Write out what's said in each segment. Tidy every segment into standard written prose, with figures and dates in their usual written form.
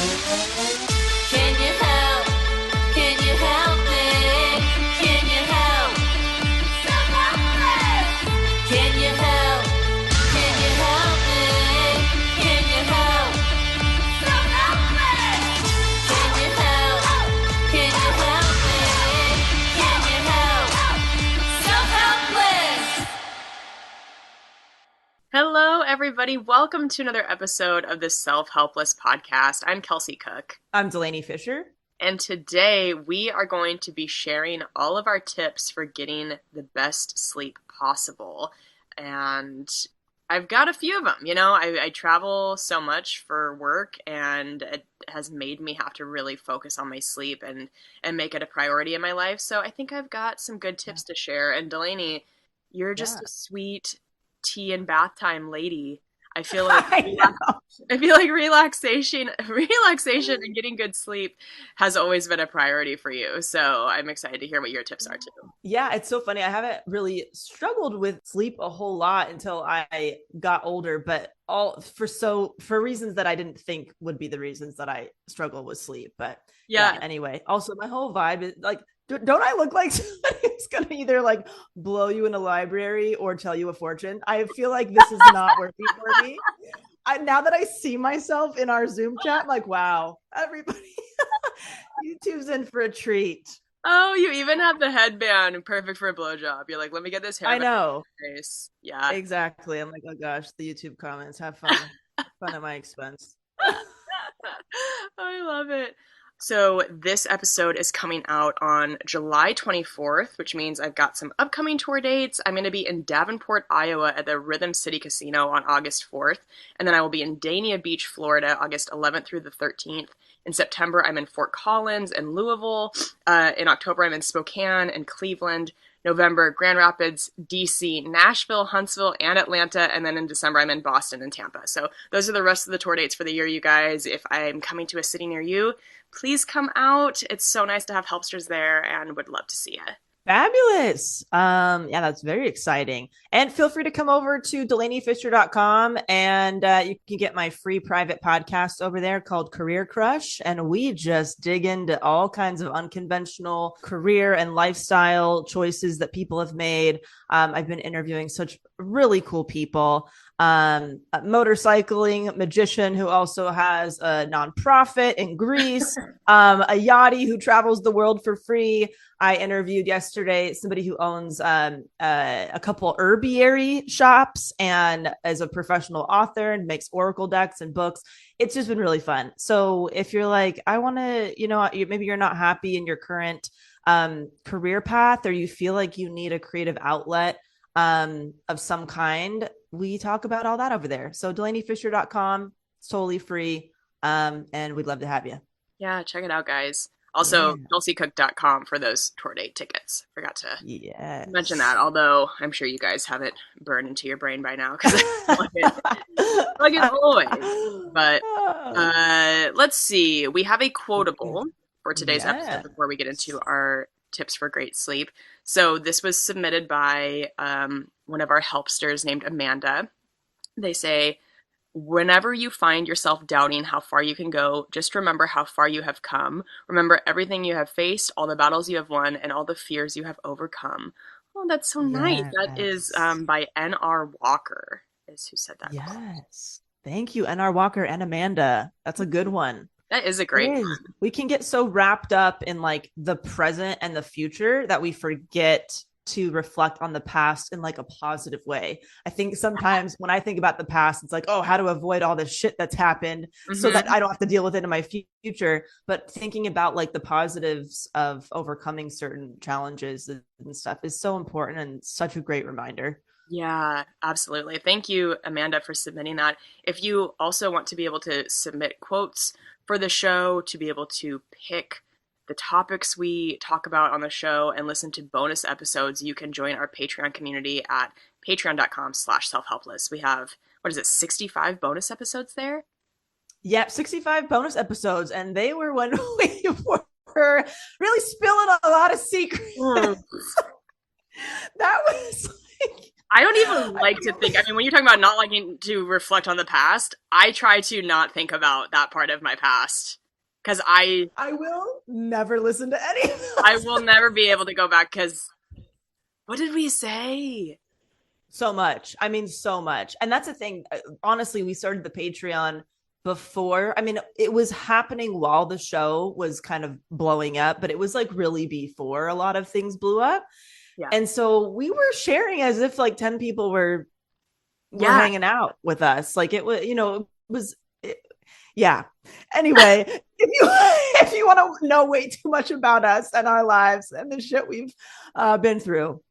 Can you help? Can you help me? Can you help? Self-Helpless! Can you help? Can you help me? Can you help? Self-Helpless! Can you help? Can you help me? Can you help? Self-Helpless! Hello, everybody. Welcome to another episode of the Self-Helpless podcast. I'm Kelsey Cook. I'm Delaney Fisher. And today we are going to be sharing all of our tips for getting the best sleep possible. And I've got a few of them. I travel so much for work, and it has made me have to really focus on my sleep and make it a priority in my life. So I think I've got some good tips to share. And Delaney, you're just a sweet tea and bath time lady. I feel like relaxation and getting good sleep has always been a priority for you. So I'm excited to hear what your tips are too. Yeah, it's so funny. I haven't really struggled with sleep a whole lot until I got older, but for reasons that I didn't think would be the reasons that I struggle with sleep. But yeah, anyway. Also, my whole vibe is like, don't I look like somebody who's gonna either like blow you in a library or tell you a fortune? I feel like this is not working for me. Now that I see myself in our Zoom chat, I'm like, wow, everybody, YouTube's in for a treat. Oh, you even have the headband perfect for a blowjob. You're like, let me get this hair. I know. Face. Yeah, exactly. I'm like, oh gosh, the YouTube comments. Have fun. Fun at my expense. I love it. So this episode is coming out on July 24th, which means I've got some upcoming tour dates. I'm going to be in Davenport, Iowa at the Rhythm City Casino on August 4th. And then I will be in Dania Beach, Florida, August 11th through the 13th. In September, I'm in Fort Collins and Louisville. In October, I'm in Spokane and Cleveland. November, Grand Rapids, DC, Nashville, Huntsville, and Atlanta. And then in December, I'm in Boston and Tampa. So those are the rest of the tour dates for the year, you guys. If I'm coming to a city near you, please come out. It's so nice to have helpsters there and would love to see you. Fabulous. Yeah, that's very exciting. And feel free to come over to DelaneyFisher.com and you can get my free private podcast over there called Career Crush. And we just dig into all kinds of unconventional career and lifestyle choices that people have made. I've been interviewing such really cool people. A motorcycling magician who also has a nonprofit in Greece, a yachty who travels the world for free. I interviewed yesterday somebody who owns a couple herbiary shops and is a professional author and makes oracle decks and books. It's just been really fun. So if you're like, I want to, maybe you're not happy in your current career path, or you feel like you need a creative outlet of some kind, we talk about all that over there. So DelaneyFisher.com, it's totally free. And we'd love to have you. Yeah, check it out, guys. Also, KelseyCook.com for those tour date tickets. Forgot to mention that, although I'm sure you guys have it burned into your brain by now because like it always. But let's see. We have a quotable for today's episode before we get into our tips for great sleep. So this was submitted by one of our helpsters named Amanda. They say, whenever you find yourself doubting how far you can go, just remember how far you have come. Remember everything you have faced, all the battles you have won, and all the fears you have overcome. Oh, that's so nice. That is by N.R. Walker is who said that. Yes. Thank you, N.R. Walker and Amanda. That's a good one. That is a great one. We can get so wrapped up in like the present and the future that we forget to reflect on the past in like a positive way. I think sometimes when I think about the past, it's like, oh, how to avoid all this shit that's happened so that I don't have to deal with it in my future. But thinking about like the positives of overcoming certain challenges and stuff is so important and such a great reminder. Yeah, absolutely. Thank you, Amanda, for submitting that. If you also want to be able to submit quotes for the show, to be able to pick the topics we talk about on the show and listen to bonus episodes, you can join our Patreon community at patreon.com/selfhelpless. We have, 65 bonus episodes there? Yep, 65 bonus episodes. And they were when we were really spilling a lot of secrets. That was like, I don't even like to think. I mean, when you're talking about not liking to reflect on the past, I try to not think about that part of my past because I will never listen to any of I those. will never be able to go back because what did we say? So much. I mean, so much. And that's the thing. Honestly, we started the Patreon before. I mean, it was happening while the show was kind of blowing up, but it was like really before a lot of things blew up. Yeah. And so we were sharing as if like 10 people were Yeah. hanging out with us. Like it was, it was yeah. Anyway, if you if you want to know way too much about us and our lives and the shit we've been through,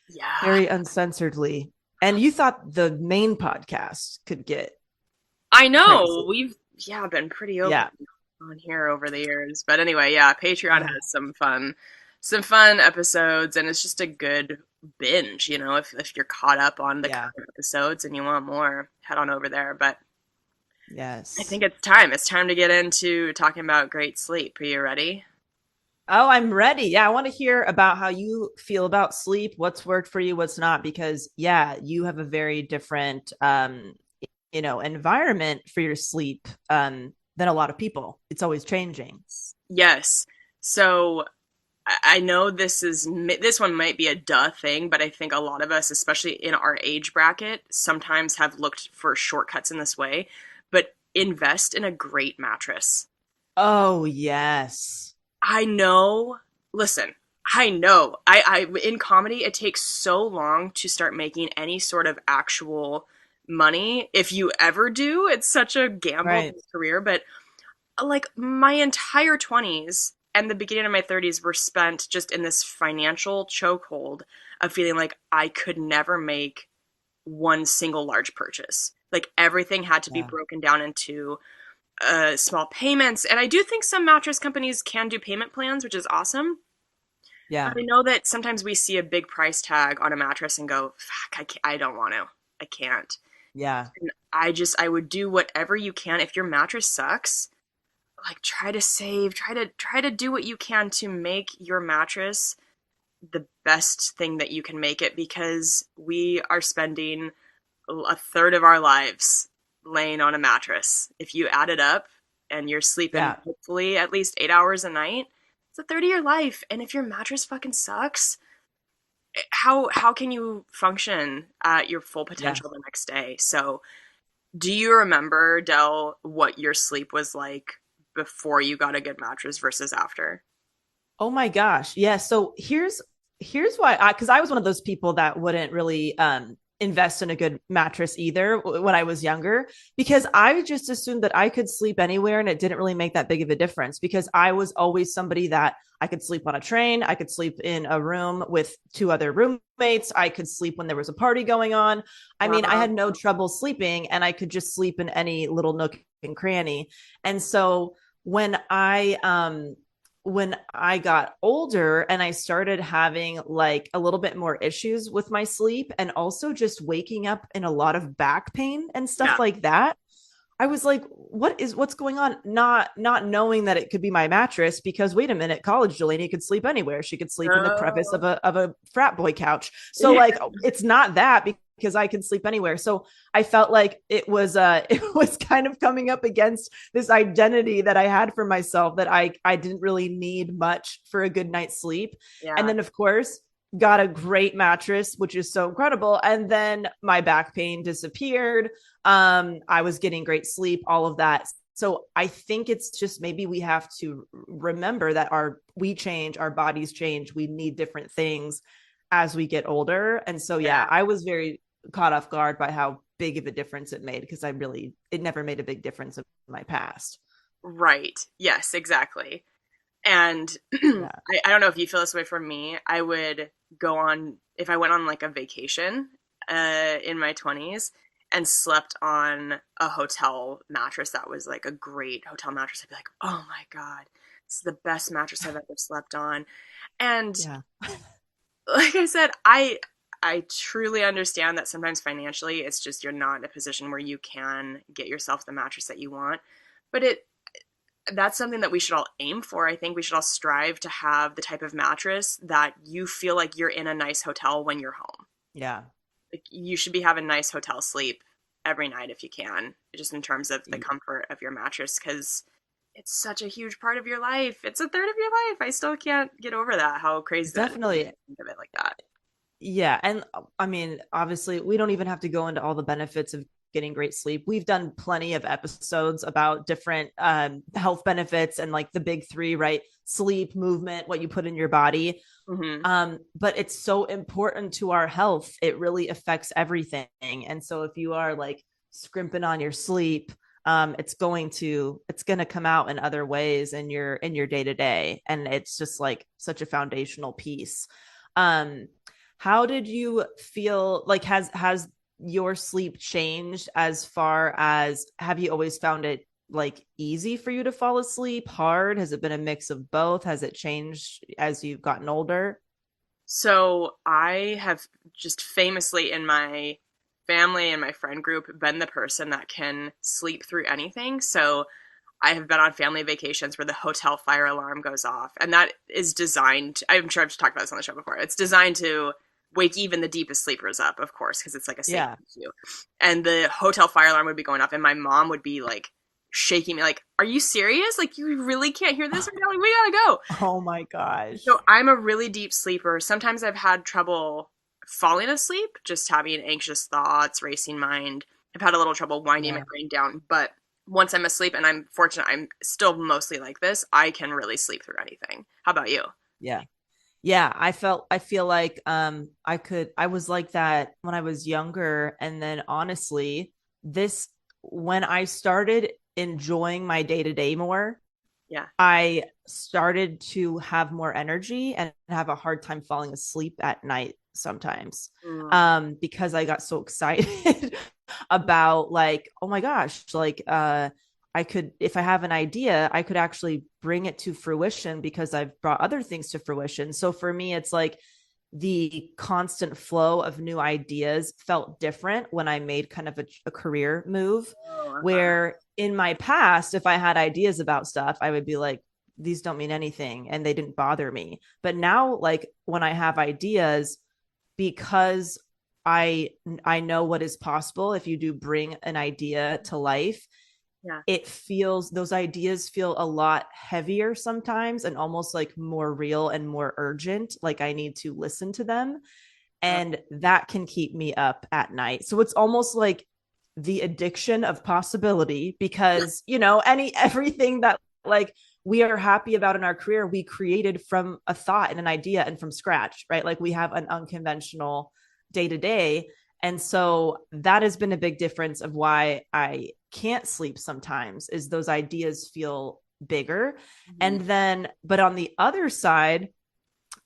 Yeah. very uncensoredly. And you thought the main podcast could get I know. crazy. We've been pretty open Yeah. on here over the years. But anyway, yeah, Patreon Yeah. has some fun episodes and it's just a good binge, if you're caught up on the Yeah. current episodes and you want more, head on over there. But I Yes. think it's time. It's time to get into talking about great sleep. Are you ready? Oh, I'm ready. Yeah, I want to hear about how you feel about sleep, what's worked for you, what's not, because yeah, you have a very different environment for your sleep than a lot of people. It's always changing. Yes. So I know this one might be a duh thing, but I think a lot of us, especially in our age bracket, sometimes have looked for shortcuts in this way. But invest in a great mattress. Oh, yes. I know. Listen, I know. In comedy, it takes so long to start making any sort of actual money. If you ever do, it's such a gamble in Right. your career. But like my entire 20s and the beginning of my 30s were spent just in this financial chokehold of feeling like I could never make one single large purchase. Like everything had to be Yeah. broken down into small payments. And I do think some mattress companies can do payment plans, which is awesome. But Yeah. I know that sometimes we see a big price tag on a mattress and go, fuck, I don't want to. I can't. Yeah. And I would do whatever you can. If your mattress sucks, like try to save, try to do what you can to make your mattress the best thing that you can make it because we are spending a third of our lives laying on a mattress. If you add it up and you're sleeping Yeah. hopefully at least 8 hours a night, it's a third of your life. And if your mattress fucking sucks, how can you function at your full Yeah. potential the next day? So do you remember, Dell, what your sleep was like before you got a good mattress versus after? Oh my gosh. Yeah. So here's why because I was one of those people that wouldn't really invest in a good mattress either when I was younger because I just assumed that I could sleep anywhere and it didn't really make that big of a difference because I was always somebody that I could sleep on a train, I could sleep in a room with two other roommates, I could sleep when there was a party going on. I mean, I Wow. had no trouble sleeping and I could just sleep in any little nook and cranny. And so when I got older and I started having like a little bit more issues with my sleep and also just waking up in a lot of back pain and Yeah. stuff like that, I was like, what's going on? Not knowing that it could be my mattress because wait a minute, college Delaney could sleep anywhere. She could sleep in the crevice Oh. of a frat boy couch. So Yeah. like it's not that because I can sleep anywhere. So I felt like it was it was kind of coming up against this identity that I had for myself that I didn't really need much for a good night's sleep. And Yeah. then of course got a great mattress, which is so incredible. And then my back pain disappeared. I was getting great sleep, all of that. So I think it's just maybe we have to remember that we change, our bodies change, we need different things as we get older. And so yeah, Yeah. I was very caught off guard by how big of a difference it made because it never made a big difference in my past. Right. Yes, exactly. And Yeah. I don't know if you feel this way for me. I would go on, if I went on like a vacation in my 20s and slept on a hotel mattress that was like a great hotel mattress, I'd be like, oh my God, this is the best mattress I've ever slept on. And Yeah. like I said, I truly understand that sometimes financially it's just you're not in a position where you can get yourself the mattress that you want. But that's something that we should all aim for. I think we should all strive to have the type of mattress that you feel like you're in a nice hotel when you're home. Yeah. Like you should be having nice hotel sleep every night if you can, just in terms of the comfort of your mattress, because it's such a huge part of your life. It's a third of your life. I still can't get over that, how crazy that is. Definitely. Think of it like that. Yeah. And I mean, obviously, we don't even have to go into all the benefits of getting great sleep. We've done plenty of episodes about different health benefits and like the big three, right? Sleep, movement, what you put in your body. Mm-hmm. But it's so important to our health. It really affects everything. And so if you are like scrimping on your sleep, it's going to come out in other ways in your day to day. And it's just like such a foundational piece. How did you feel like has your sleep changed as far as have you always found it like easy for you to fall asleep, hard? Has it been a mix of both? Has it changed as you've gotten older? So I have just famously in my family and my friend group been the person that can sleep through anything. So I have been on family vacations where the hotel fire alarm goes off, and that is designed, I'm sure I've talked about this on the show before. It's designed to wake even the deepest sleepers up, of course, because it's like a safety Yeah. issue. And the hotel fire alarm would be going off, and my mom would be like shaking me, like, "Are you serious? Like, you really can't hear this right now? Like, we gotta go." Oh my gosh. So I'm a really deep sleeper. Sometimes I've had trouble falling asleep, just having anxious thoughts, racing mind. I've had a little trouble winding my Yeah. brain down, but once I'm asleep, and I'm fortunate I'm still mostly like this, I can really sleep through anything. How about you? Yeah. Yeah, I feel like I was like that when I was younger, and then honestly, this when I started enjoying my day-to-day more, Yeah. I started to have more energy and have a hard time falling asleep at night sometimes. Mm. Because I got so excited about like, oh my gosh, like I could, if I have an idea, I could actually bring it to fruition because I've brought other things to fruition. So for me, it's like the constant flow of new ideas felt different when I made kind of a career move. Oh, uh-huh. Where in my past, if I had ideas about stuff, I would be like, these don't mean anything and they didn't bother me. But now, like when I have ideas, because I know what is possible if you do bring an idea to life, Yeah. it feels those ideas feel a lot heavier sometimes and almost like more real and more urgent, like I need to listen to them, Uh, and that can keep me up at night. So it's almost like the addiction of possibility, because any everything that like we are happy about in our career, we created from a thought and an idea and from scratch, right? Like we have an unconventional day to day. And so that has been a big difference of why I can't sleep sometimes, is those ideas feel bigger. mhm. And then, but on the other side,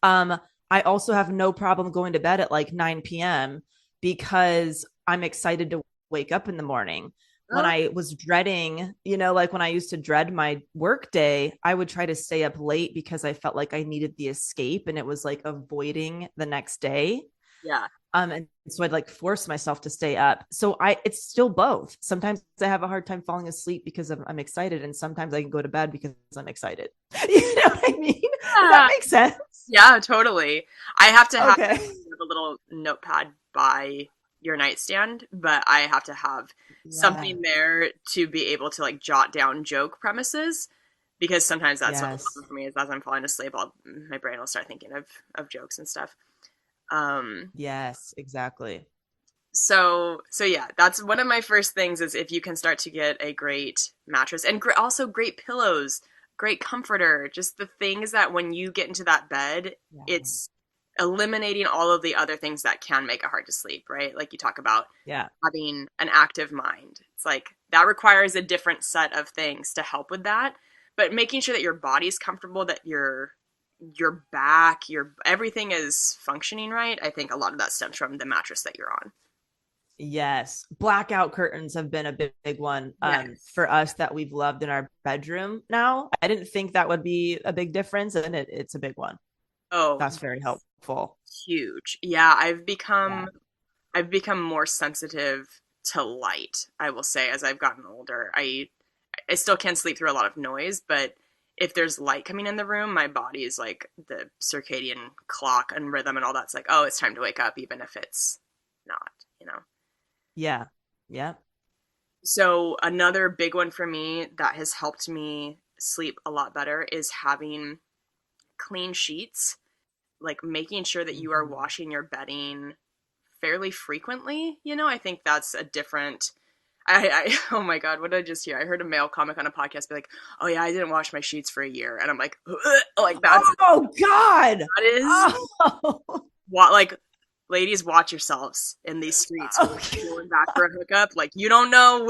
um, I also have no problem going to bed at like 9 p.m. because I'm excited to wake up in the morning. When Oh, I was dreading, like when I used to dread my work day, I would try to stay up late because I felt like I needed the escape and it was like avoiding the next day. yeah. And so I'd like force myself to stay up. So it's still both. Sometimes I have a hard time falling asleep because I'm excited, and sometimes I can go to bed because I'm excited. You know what I mean? Does that Yeah. make sense? Yeah, totally. I have to have Okay. a little notepad by your nightstand, but I have to have Yeah. something there to be able to like jot down joke premises, because sometimes that's what's Yes. problem for me is as I'm falling asleep, my brain will start thinking of jokes and stuff. Yes, exactly. So yeah, that's one of my first things is if you can start to get a great mattress and also great pillows, great comforter, just the things that when you get into that bed, Yeah. it's eliminating all of the other things that can make it hard to sleep, right? Like you talk about Yeah. having an active mind. It's like that requires a different set of things to help with that, but making sure that your body's comfortable, that your back, your everything is functioning right. I think a lot of that stems from the mattress that you're on. Yes. Blackout curtains have been a big one Yes. for us that we've loved in our bedroom now. I didn't think that would be a big difference, and it's a big one. Oh, That's very helpful. huge. Yeah, Yeah. I've become more sensitive to light, I will say, as I've gotten older. I still can't sleep through a lot of noise, but if there's light coming in the room, my body is like the circadian clock and rhythm and all that's like, oh, it's time to wake up, even if it's not. Yeah. Yeah. So another big one for me that has helped me sleep a lot better is having clean sheets, like making sure that you are Mhm. washing your bedding fairly frequently. I think that's a different. Oh my God, what did I just hear? I heard a male comic on a podcast be like, "Oh yeah, I didn't wash my sheets for a year," and I'm like, "Ugh," like Oh God. that is Oh. what like, ladies, watch yourselves in these streets when Okay. you're going back for a hookup. Like you don't know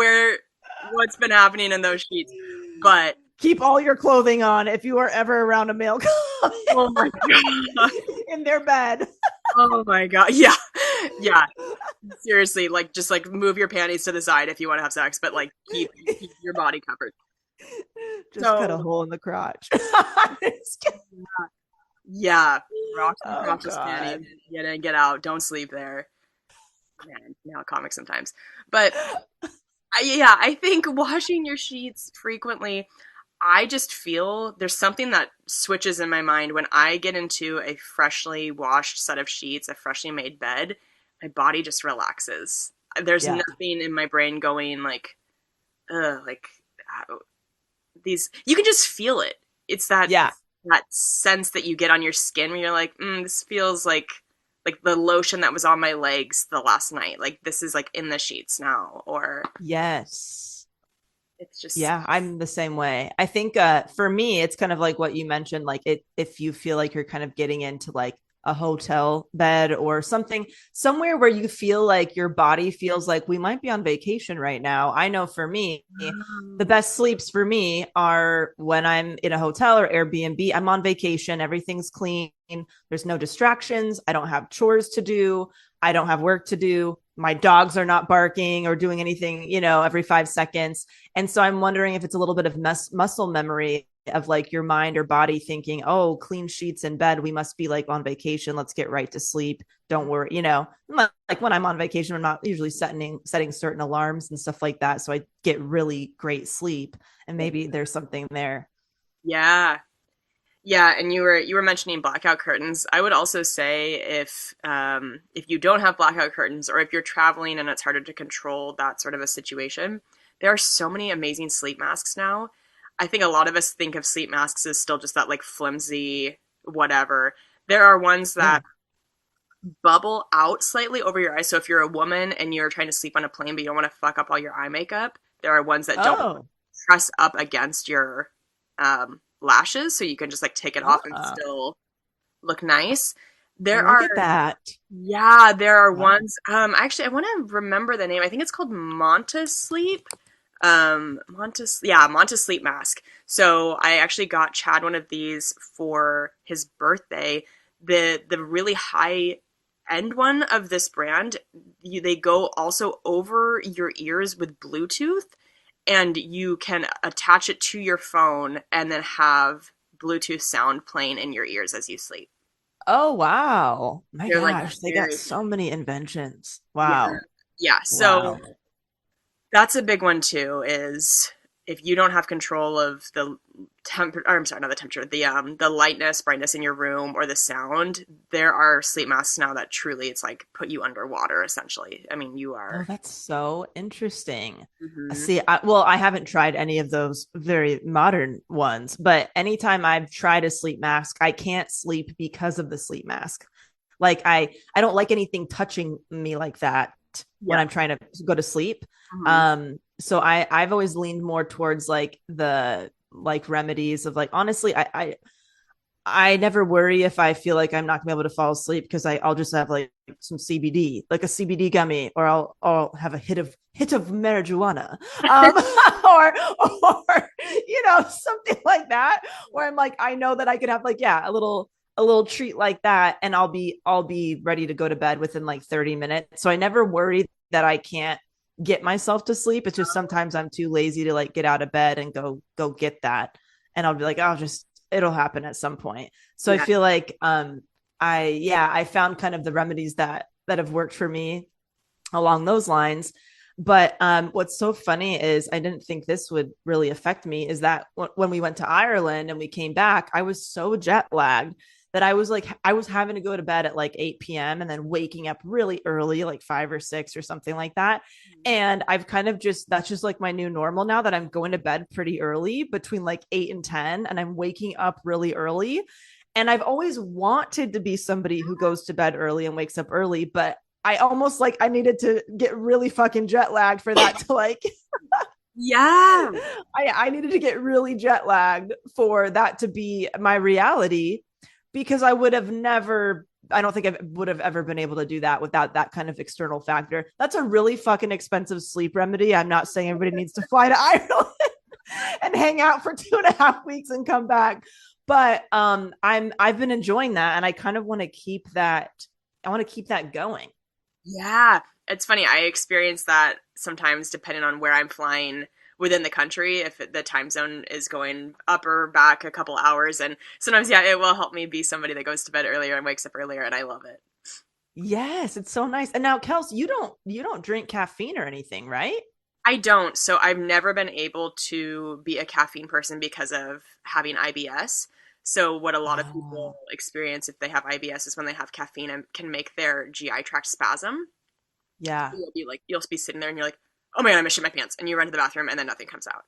what's been happening in those sheets, but Keep all your clothing on if you are ever around a male oh my God, in their bed. oh my God, yeah, yeah. Seriously, like just like move your panties to the side if you want to have sex, but like keep your body covered. Just cut a So hole in the crotch. yeah, rocks and Oh crotchless God. panties. Get in, get out. Don't sleep there. Man, now comic sometimes, but yeah, I think washing your sheets frequently. I just feel there's something that switches in my mind when I get into a freshly washed set of sheets, a freshly made bed. My body just relaxes. There's Yeah. nothing in my brain going like, like these. You can just feel it. It's Yeah. that sense that you get on your skin when you're like, this feels like the lotion that was on my legs the last night. Like this is like in the sheets now, or Yes. it's just Yeah, I'm the same way. I think for me it's kind of like what you mentioned, like it if you feel like you're kind of getting into like a hotel bed or something somewhere where you feel like your body feels like we might be on vacation right now. I know for me, the best sleeps for me are when I'm in a hotel or Airbnb. I'm on vacation, everything's clean, there's no distractions, I don't have chores to do, I don't have work to do. My dogs are not barking or doing anything, every 5 seconds. And so I'm wondering if it's a little bit of muscle memory of like your mind or body thinking, oh, clean sheets in bed. We must be like on vacation. Let's get right to sleep. Don't worry. Like when I'm on vacation, I'm not usually setting certain alarms and stuff like that. So I get really great sleep. And maybe there's something there. yeah. Yeah, and you were mentioning blackout curtains. I would also say if you don't have blackout curtains or if you're traveling and it's harder to control that sort of a situation, there are so many amazing sleep masks now. I think a lot of us think of sleep masks as still just that like flimsy whatever. There are ones Yeah. that bubble out slightly over your eyes. So if you're a woman and you're trying to sleep on a plane but you don't want to fuck up all your eye makeup, there are ones that don't Oh, press up against your lashes, so you can just like take it off and still look nice. There look are, at that. yeah, there are Wow. ones. Actually, I want to remember the name. I think it's called Monta Sleep. Monta Sleep Mask. So I actually got Chad one of these for his birthday. The really high end one of this brand, they go also over your ears with Bluetooth, and you can attach it to your phone and then have Bluetooth sound playing in your ears as you sleep. Oh, wow. My They're like gosh, they got very, so many inventions. yeah, Wow. yeah. So Wow. that's a big one too, is if you don't have control of the I'm sorry, not the temperature, the lightness, brightness in your room or the sound, there are sleep masks now that truly it's like put you underwater essentially. I mean, you Oh, are. that's so interesting. Mhm. See, I haven't tried any of those very modern ones, but anytime I've tried a sleep mask, I can't sleep because of the sleep mask. Like I don't like anything touching me like that when Yeah. I'm trying to go to sleep. Mhm. So I've always leaned more towards like the like remedies of like honestly, I never worry if I feel like I'm not gonna be able to fall asleep because I'll just have like some CBD, like a CBD gummy, or I'll have a hit of marijuana, or something like that, where I'm like I know that I could have like a little treat like that, and I'll be ready to go to bed within like 30 minutes. So I never worry that I can't get myself to sleep. It's just sometimes I'm too lazy to like get out of bed and go get that, and I'll be like I'll just it'll happen at some point. So I Yeah. feel like I found kind of the remedies that have worked for me along those lines. But what's so funny is I didn't think this would really affect me is that when we went to Ireland and we came back, I was so jet lagged that I was having to go to bed at like 8 p.m. and then waking up really early, like 5 or 6 or something like that. And I've kind of that's just like my new normal now, that I'm going to bed pretty early, between like 8 and 10, and I'm waking up really early. And I've always wanted to be somebody who goes to bed early and wakes up early, but I almost like I needed to get really fucking jet lagged for that to like Yeah. I needed to get really jet lagged for that to be my reality, because I would have never, I don't think I would have ever been able to do that without that kind of external factor. That's a really fucking expensive sleep remedy. I'm not saying everybody needs to fly to Ireland and hang out for 2.5 weeks and come back. But I've been enjoying that, and I kind of want to keep that. I want to keep that going. Yeah. It's funny. I experience that sometimes depending on where I'm flying within the country, if the time zone is going up or back a couple hours. And sometimes, yeah, it will help me be somebody that goes to bed earlier and wakes up earlier. And I love it. Yes, it's so nice. And now, Kelsey, you don't drink caffeine or anything, right? I don't. So I've never been able to be a caffeine person because of having IBS. So what a lot of people Oh, experience if they have IBS is when they have caffeine and can make their GI tract spasm. yeah. You'll be sitting there and you're like, oh my God, I'm gonna shit my pants. And you run to the bathroom and then nothing comes out.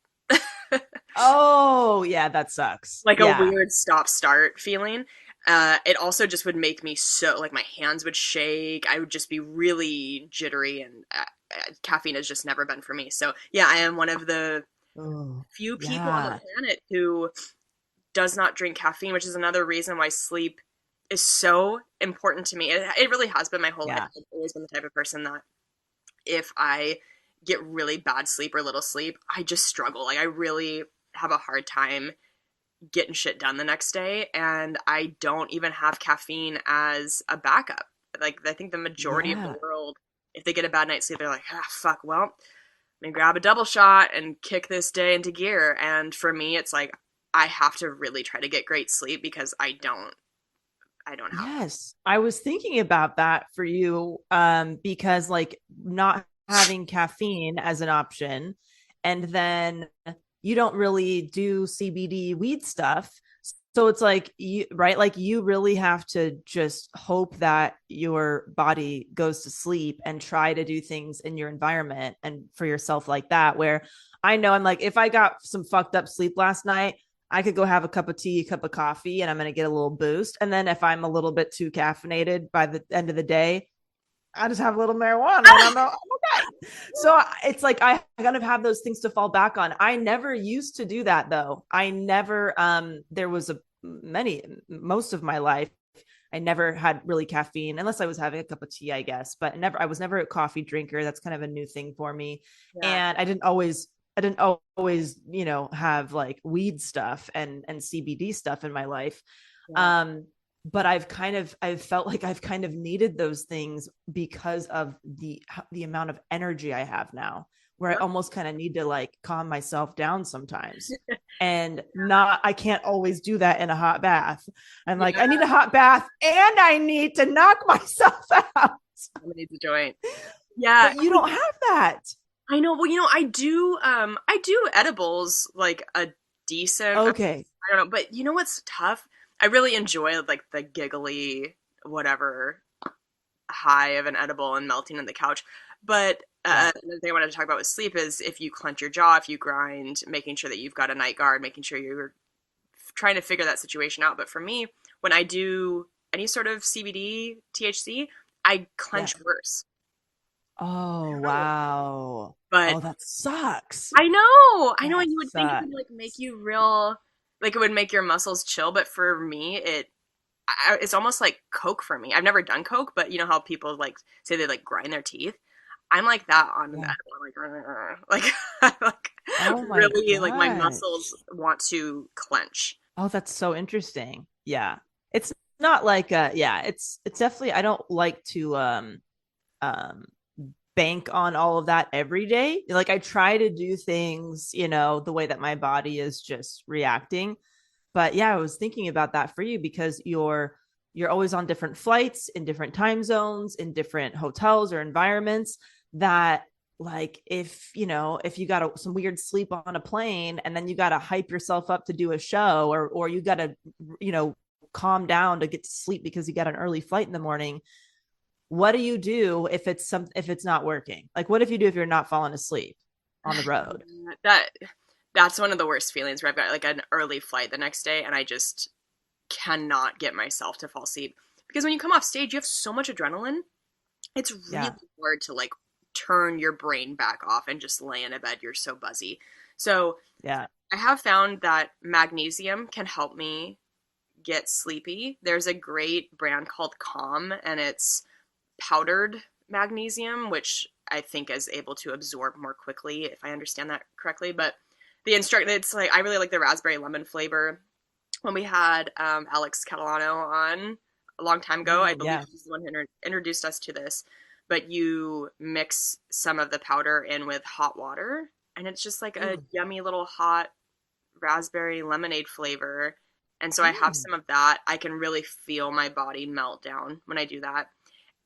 Oh, yeah, that sucks. Like a Yeah. weird stop start feeling. It also just would make me so like my hands would shake. I would just be really jittery, and caffeine has just never been for me. So yeah, I am one of the Oh, few people on the yeah. planet who does not drink caffeine, which is another reason why sleep is so important to me. It really has been my whole life. Yeah. I've always been the type of person that if I get really bad sleep or little sleep, I just struggle. Like I really have a hard time getting shit done the next day, and I don't even have caffeine as a backup. Like I think the majority of the Yeah. world, if they get a bad night's sleep, they're like, ah, fuck, well, I'm gonna grab a double shot and kick this day into gear. And for me, it's like I have to really try to get great sleep because I don't have that. Yes. I was thinking about that for you, because like not having caffeine as an option, and then you don't really do CBD weed stuff. So it's like you, right? Like you really have to just hope that your body goes to sleep and try to do things in your environment and for yourself like that. Where I know I'm like, if I got some fucked up sleep last night, I could go have a cup of tea, a cup of coffee, and I'm going to get a little boost. And then if I'm a little bit too caffeinated by the end of the day, I just have a little marijuana and I'm okay. So it's like I kind of have those things to fall back on. I never used to do that though. I never there was a many most of my life I never had really caffeine unless I was having a cup of tea, I guess, but never I was never a coffee drinker. That's kind of a new thing for me. Yeah, And I didn't always, have like weed stuff and CBD stuff in my life. yeah, Um but I've felt like I've kind of needed those things because of the amount of energy I have now, where I yeah. almost kind of need to like calm myself down sometimes. And not I can't always do that in a hot bath. I'm like, I Yeah, need a hot bath and I need to knock myself out. somebody needs a joint. Yeah, But you don't have that. I know. Well, I do edibles like a decent. Okay. I don't know, but you know what's tough? I really enjoy like the giggly whatever high of an edible and melting on the couch. But Yeah. the thing I wanted to talk about with sleep is if you clench your jaw, if you grind, making sure that you've got a night guard, making sure you're trying to figure that situation out. But for me, when I do any sort of CBD, THC, I Yeah. clench worse. Oh, wow. But Oh, that sucks. I know, That and you would think it sucks. would like make you real, like it would make your muscles chill, but for me, it's almost like Coke for me. I've never done Coke, but you know how people like say they like grind their teeth. I'm like that on an Yeah. edible. I'm like, "Rrr." Like, I like Oh my really like my muscles gosh. want to clench. Oh, that's so interesting. Yeah. It's not like yeah, it's definitely I don't like to um bank on all of that every day. Like I try to do things, the way that my body is just reacting. But yeah, I was thinking about that for you because you're always on different flights in different time zones, in different hotels or environments that like if you got some weird sleep on a plane and then you got to hype yourself up to do a show or you got to you know calm down to get to sleep because you got an early flight in the morning. What do you do if it's not working? Like, what if you do if you're not falling asleep on the road? That's one of the worst feelings where I've got like an early flight the next day and I just cannot get myself to fall asleep. Because when you come off stage, you have so much adrenaline. It's really hard to like turn your brain back off and just lay in a bed. You're so buzzy. So Yeah. I have found that magnesium can help me get sleepy. There's a great brand called Calm, and it's powdered magnesium, which I think is able to absorb more quickly, if I understand that correctly. But it's like, I really like the raspberry lemon flavor. When we had Alex Catalano on a long time ago, I believe she's the one who introduced us to this, but you mix some of the powder in with hot water, and it's just like a yummy little hot raspberry lemonade flavor. And so I have some of that. I can really feel my body melt down when I do that.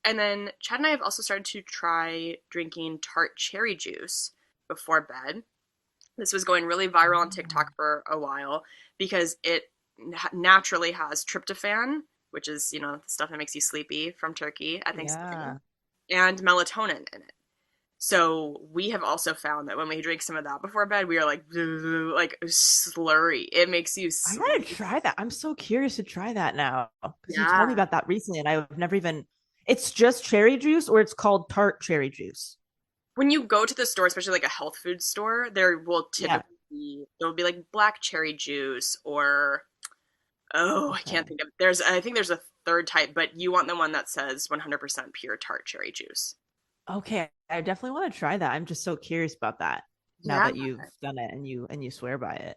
And then Chad and I have also started to try drinking tart cherry juice before bed. This was going really viral on TikTok for a while because it naturally has tryptophan, which is, the stuff that makes you sleepy from turkey at Thanksgiving, and melatonin in it. So we have also found that when we drink some of that before bed, we are like slurry. It makes you sleepy. I gotta try that. I'm so curious to try that now because you told me about that recently, and I've never even. It's just cherry juice, or it's called tart cherry juice. When you go to the store, especially like a health food store, there will typically there will be like black cherry juice or I can't think of. I think there's a third type, but you want the one that says 100% pure tart cherry juice. Okay, I definitely want to try that. I'm just so curious about that now that you've done it and you swear by it.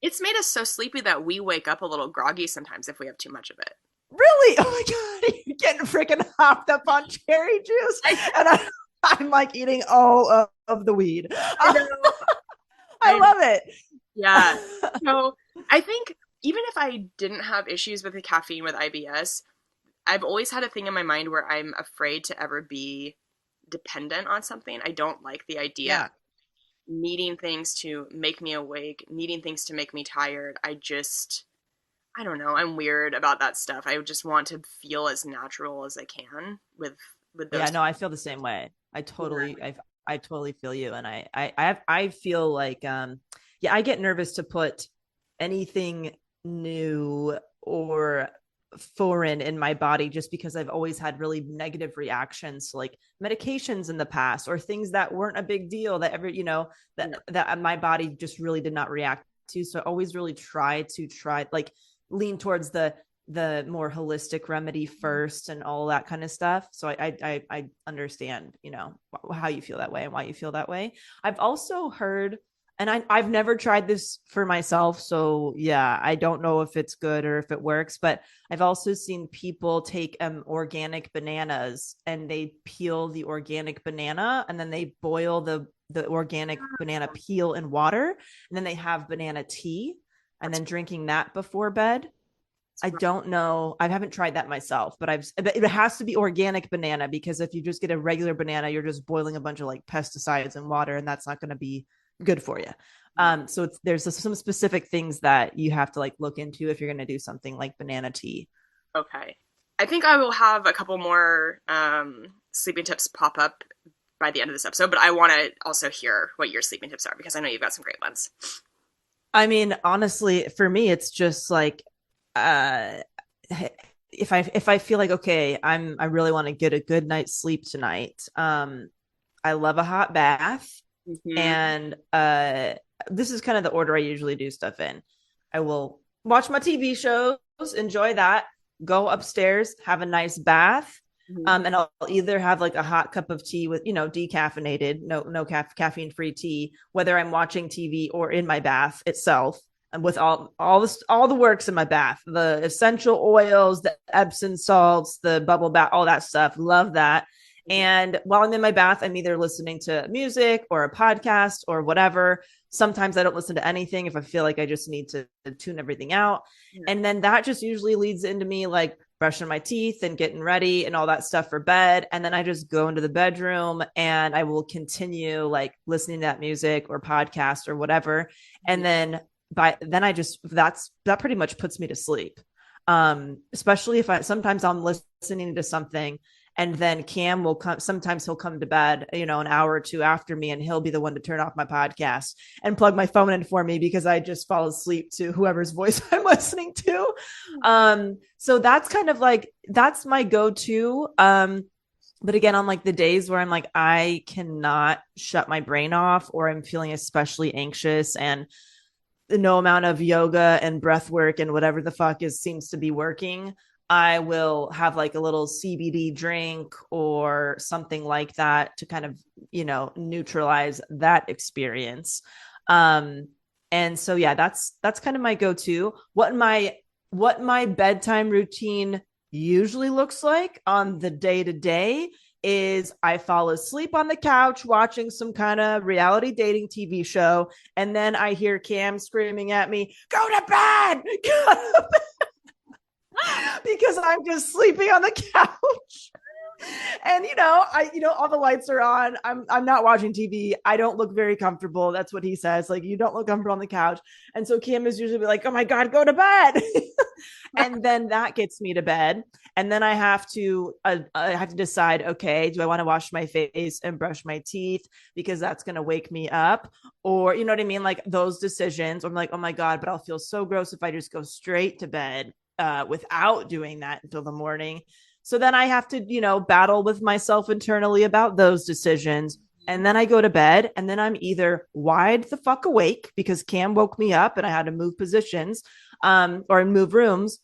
It's made us so sleepy that we wake up a little groggy sometimes if we have too much of it. Really? Oh my God, you're getting freaking hopped up on cherry juice. And I'm like eating all of the weed. I love it. Yeah. So I think even if I didn't have issues with the caffeine with IBS, I've always had a thing in my mind where I'm afraid to ever be dependent on something. I don't like the idea of needing things to make me awake, needing things to make me tired. I don't know. I'm weird about that stuff. I just want to feel as natural as I can with those. Yeah, no, I feel the same way. I totally feel you. And I feel like, I get nervous to put anything new or foreign in my body just because I've always had really negative reactions to like medications in the past or things that weren't a big deal that that my body just really did not react to. So I always really try like lean towards the more holistic remedy first and all that kind of stuff. So I understand, how you feel that way and why you feel that way. I've also heard, and I've never tried this for myself. So yeah, I don't know if it's good or if it works, but I've also seen people take organic bananas and they peel the organic banana and then they boil the organic banana peel in water. And then they have banana tea and then drinking that before bed. I don't know. I haven't tried that myself, but it has to be organic banana because if you just get a regular banana, you're just boiling a bunch of like pesticides in water and that's not going to be good for you. So there's some specific things that you have to like look into if you're going to do something like banana tea. Okay. I think I will have a couple more sleeping tips pop up by the end of this episode, but I want to also hear what your sleeping tips are because I know you've got some great ones. I mean, honestly, for me, it's just like, if I feel like, okay, I really want to get a good night's sleep tonight. I love a hot bath. Mm-hmm. And this is kind of the order I usually do stuff in. I will watch my TV shows, enjoy that, go upstairs, have a nice bath. Mm-hmm. And I'll either have like a hot cup of tea with, decaffeinated, no caffeine free tea, whether I'm watching TV or in my bath itself. And with all the works in my bath, the essential oils, the Epsom salts, the bubble bath, all that stuff. Love that. And while I'm in my bath, I'm either listening to music or a podcast or whatever. Sometimes I don't listen to anything if I feel like I just need to tune everything out. Yeah. And then that just usually leads into me like brushing my teeth and getting ready and all that stuff for bed. And then I just go into the bedroom and I will continue like listening to that music or podcast or whatever. And then that pretty much puts me to sleep. Especially if sometimes I'm listening to something and then Cam will come. Sometimes he'll come to bed, an hour or two after me, and he'll be the one to turn off my podcast and plug my phone in for me because I just fall asleep to whoever's voice I'm listening to. So that's kind of like, that's my go-to. But again, on like the days where I'm like, I cannot shut my brain off, or I'm feeling especially anxious and no amount of yoga and breath work and whatever the fuck seems to be working, I will have like a little CBD drink or something like that to kind of, neutralize that experience. And so, yeah, that's kind of my go-to. What my bedtime routine usually looks like on the day-to-day is I fall asleep on the couch watching some kind of reality dating TV show, and then I hear Cam screaming at me, go to bed, go to bed. Because I'm just sleeping on the couch. And all the lights are on. I'm not watching TV. I don't look very comfortable. That's what he says. Like, you don't look comfortable on the couch. And so Kim is usually like, oh my God, go to bed. And then that gets me to bed. And then I have to decide, okay, do I want to wash my face and brush my teeth because that's going to wake me up? Or, you know what I mean? Like those decisions. I'm like, oh my God, but I'll feel so gross if I just go straight to bed without doing that until the morning. So then I have to, battle with myself internally about those decisions. And then I go to bed, and then I'm either wide the fuck awake because Cam woke me up and I had to move positions or move rooms.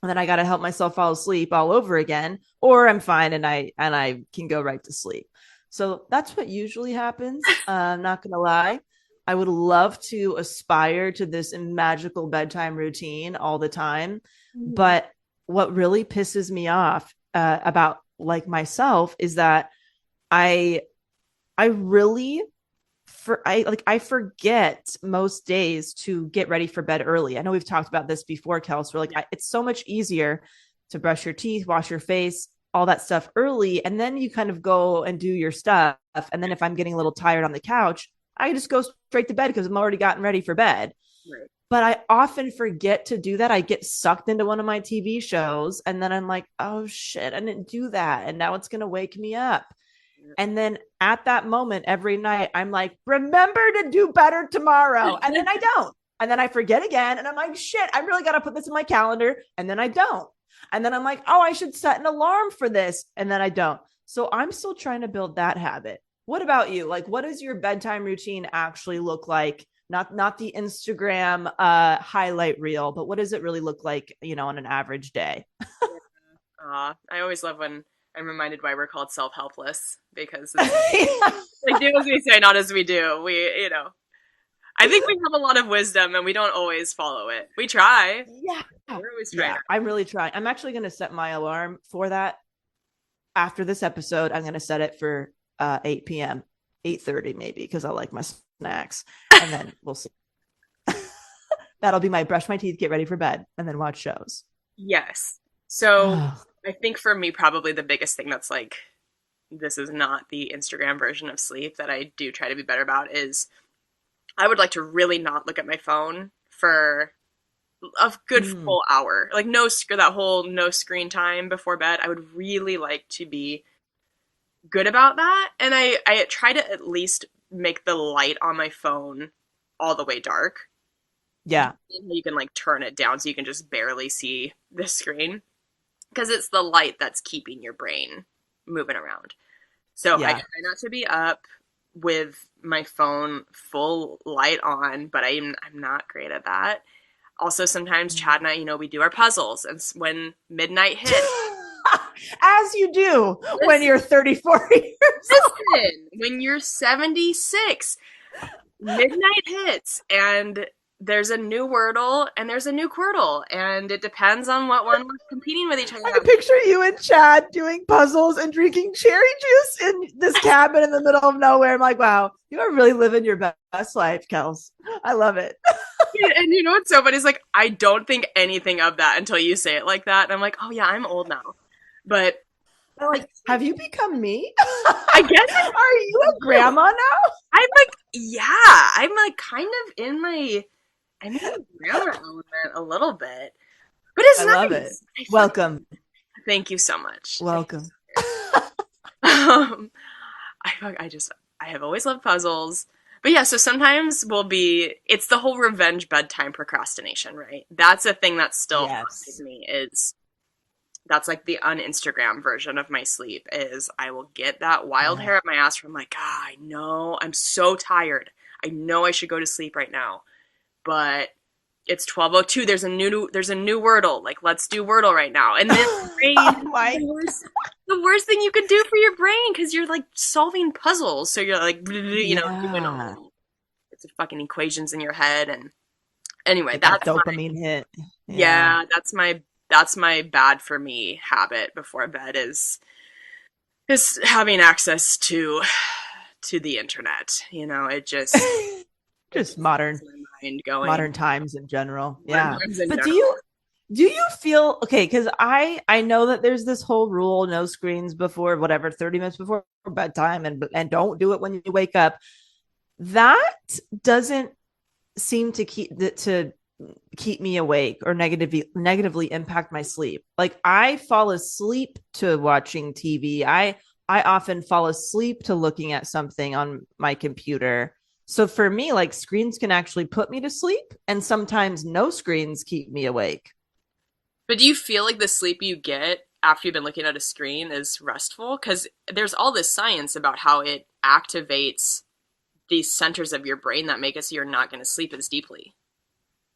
And then I got to help myself fall asleep all over again, or I'm fine and I can go right to sleep. So that's what usually happens. I'm not going to lie. I would love to aspire to this magical bedtime routine all the time. But what really pisses me off about like myself is that I really I forget most days to get ready for bed early. I know we've talked about this before, Kelsey. Like it's so much easier to brush your teeth, wash your face, all that stuff early, and then you kind of go and do your stuff. And then if I'm getting a little tired on the couch, I just go straight to bed because I'm already gotten ready for bed. Right. But I often forget to do that. I get sucked into one of my TV shows and then I'm like, oh shit, I didn't do that. And now it's going to wake me up. And then at that moment, every night, I'm like, remember to do better tomorrow. And then I don't. And then I forget again. And I'm like, shit, I really got to put this in my calendar. And then I don't. And then I'm like, oh, I should set an alarm for this. And then I don't. So I'm still trying to build that habit. What about you? Like, what does your bedtime routine actually look like? Not the Instagram highlight reel, but what does it really look like, on an average day? I always love when I'm reminded why we're called Self-Helpless, because it's like, do as we say, not as we do. I think we have a lot of wisdom and we don't always follow it. We try. Yeah. We're always trying. Yeah, I'm really trying. I'm actually going to set my alarm for that. After this episode, I'm going to set it for 8 p.m., 8:30 maybe, because I like my snacks. And then we'll see. That'll be my brush my teeth, get ready for bed, and then watch shows. Yes. So I think for me, probably the biggest thing that's like, this is not the Instagram version of sleep that I do try to be better about is I would like to really not look at my phone for a good full hour. Like that whole no screen time before bed. I would really like to be good about that. And I try to at least make the light on my phone all the way dark. Yeah. You can like turn it down so you can just barely see the screen. Because it's the light that's keeping your brain moving around. So I try not to be up with my phone full light on, but I'm not great at that. Also, sometimes Chad and I, we do our puzzles, and when midnight hits, as you do when you're 34 years old. When you're 76, midnight hits, and there's a new Wordle and there's a new Quirtle, and it depends on what one we're competing with each other. I picture you and Chad doing puzzles and drinking cherry juice in this cabin in the middle of nowhere. I'm like, wow, you are really living your best life, Kels. I love it. And you know what's so funny is like, I don't think anything of that until you say it like that. And I'm like, oh yeah, I'm old now. But like, have you become me? I guess. Are you a grandma now? I'm like, yeah, I'm like kind of in my grandma element a little bit. But was love it. nice. Welcome. Thank you so much. Welcome. Um, I have always loved puzzles. But yeah, so sometimes it's the whole revenge bedtime procrastination, right? That's a thing that still fucks with Yes. me is that's like the un-Instagram version of my sleep is I will get that wild Yeah. hair up my ass from like, I know I'm so tired. I know I should go to sleep right now. But it's 12:02. There's a new Wordle. Like, let's do Wordle right now. And then brain Oh my. the worst thing you could do for your brain because you're like solving puzzles. So you're like, doing all Yeah. sorts of fucking equations in your head. And anyway, Get that that's dopamine hit. Yeah. yeah, that's my bad for me habit before bed is having access to the internet. It just it Just just modern gets my mind going. modern times in general. Modern Yeah. times in But general. do you feel okay? Because I know that there's this whole rule: no screens before whatever 30 minutes before bedtime, and don't do it when you wake up. That doesn't seem to keep me awake or negatively impact my sleep. Like I fall asleep to watching TV. I often fall asleep to looking at something on my computer. So for me, like screens can actually put me to sleep, and sometimes no screens keep me awake. But do you feel like the sleep you get after you've been looking at a screen is restful? Because there's all this science about how it activates these centers of your brain that make it so you're not going to sleep as deeply.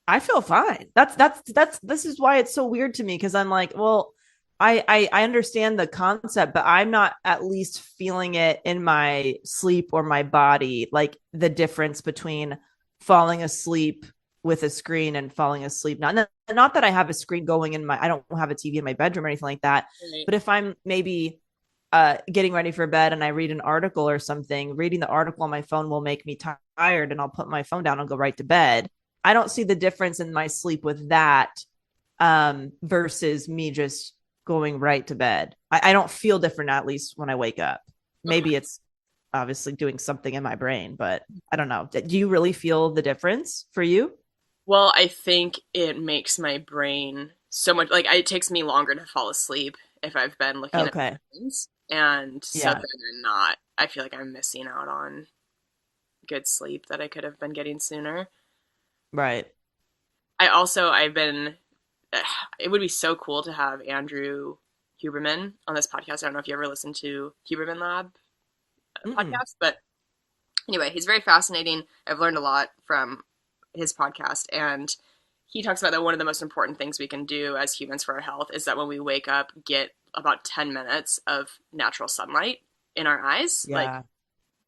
I feel fine. That's this is why it's so weird to me because I'm like, well, I understand the concept, but I'm not at least feeling it in my sleep or my body, like the difference between falling asleep with a screen and falling asleep. Not that I have a screen going I don't have a TV in my bedroom or anything like that. Right. But if I'm maybe getting ready for bed and I read an article or something, reading the article on my phone will make me tired and I'll put my phone down and go right to bed. I don't see the difference in my sleep with that versus me just going right to bed. I don't feel different, at least when I wake up. Okay. Maybe it's obviously doing something in my brain, but I don't know. Do you really feel the difference for you? Well, I think it makes my brain so much like it takes me longer to fall asleep if I've been looking at Okay. things. And so then Yeah. I feel like I'm missing out on good sleep that I could have been getting sooner. Right. I've been, it would be so cool to have Andrew Huberman on this podcast. I don't know if you ever listened to Huberman Lab Mm-mm. podcast, but anyway, he's very fascinating. I've learned a lot from his podcast, and he talks about that one of the most important things we can do as humans for our health is that when we wake up, get about 10 minutes of natural sunlight in our eyes. Like, Yeah.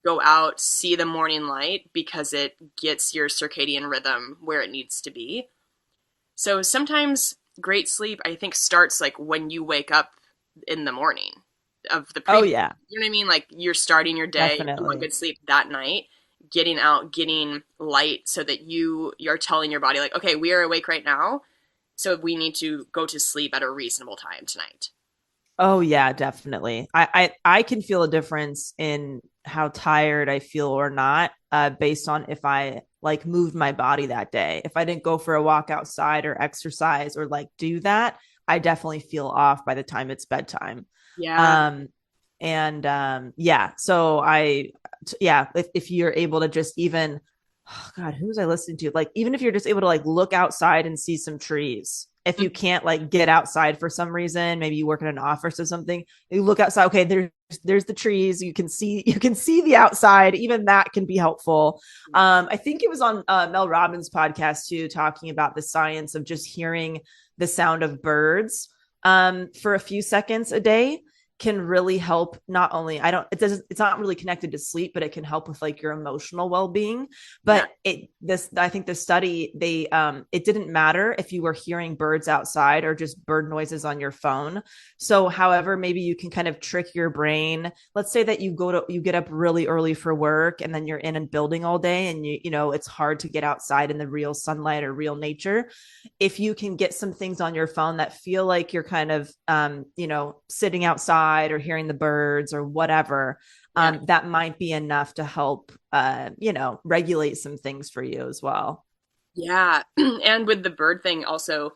go out, see the morning light because it gets your circadian rhythm where it needs to be. So sometimes great sleep, I think, starts like when you wake up in the morning of the Oh previous. yeah, You know what I mean? Like you're starting your day, you want definitely. good sleep that night, getting out, getting light, so that you're telling your body like, okay, we are awake right now, so we need to go to sleep at a reasonable time tonight. Oh yeah, definitely. I can feel a difference in how tired I feel or not, based on if I like moved my body that day. If I didn't go for a walk outside or exercise or like do that, I definitely feel off by the time it's bedtime. Yeah. Um, and yeah, so yeah, if you're able to just even, oh God, who was I listening to? Like, even if you're just able to like look outside and see some trees, if you can't like get outside for some reason, maybe you work in an office or something, you look outside. Okay, there's the trees. You can see the outside. Even that can be helpful. I think it was on Mel Robbins' podcast too, talking about the science of just hearing the sound of birds for a few seconds a day can really help. Not only I don't it doesn't it's not really connected to sleep, but it can help with like your emotional well-being. Yeah. But I think the study, they it didn't matter if you were hearing birds outside or just bird noises on your phone. So however, maybe you can kind of trick your brain. Let's say that you get up really early for work and then you're in a building all day and you know it's hard to get outside in the real sunlight or real nature. If you can get some things on your phone that feel like you're kind of sitting outside or hearing the birds or whatever, Yeah. that might be enough to help regulate some things for you as well. Yeah. And with the bird thing also,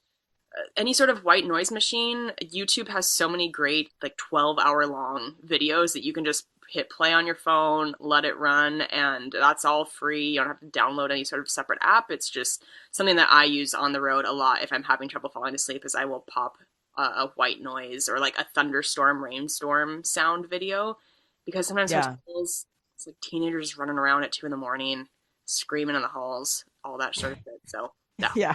any sort of white noise machine. YouTube has so many great like 12-hour long videos that you can just hit play on your phone, let it run, and that's all free. You don't have to download any sort of separate app. It's just something that I use on the road a lot if I'm having trouble falling asleep, is I will pop a white noise or like a thunderstorm, rainstorm sound video, because sometimes Yeah. hotels, it's like teenagers running around at 2 a.m, screaming in the halls, all that sort of shit. So yeah. Yeah.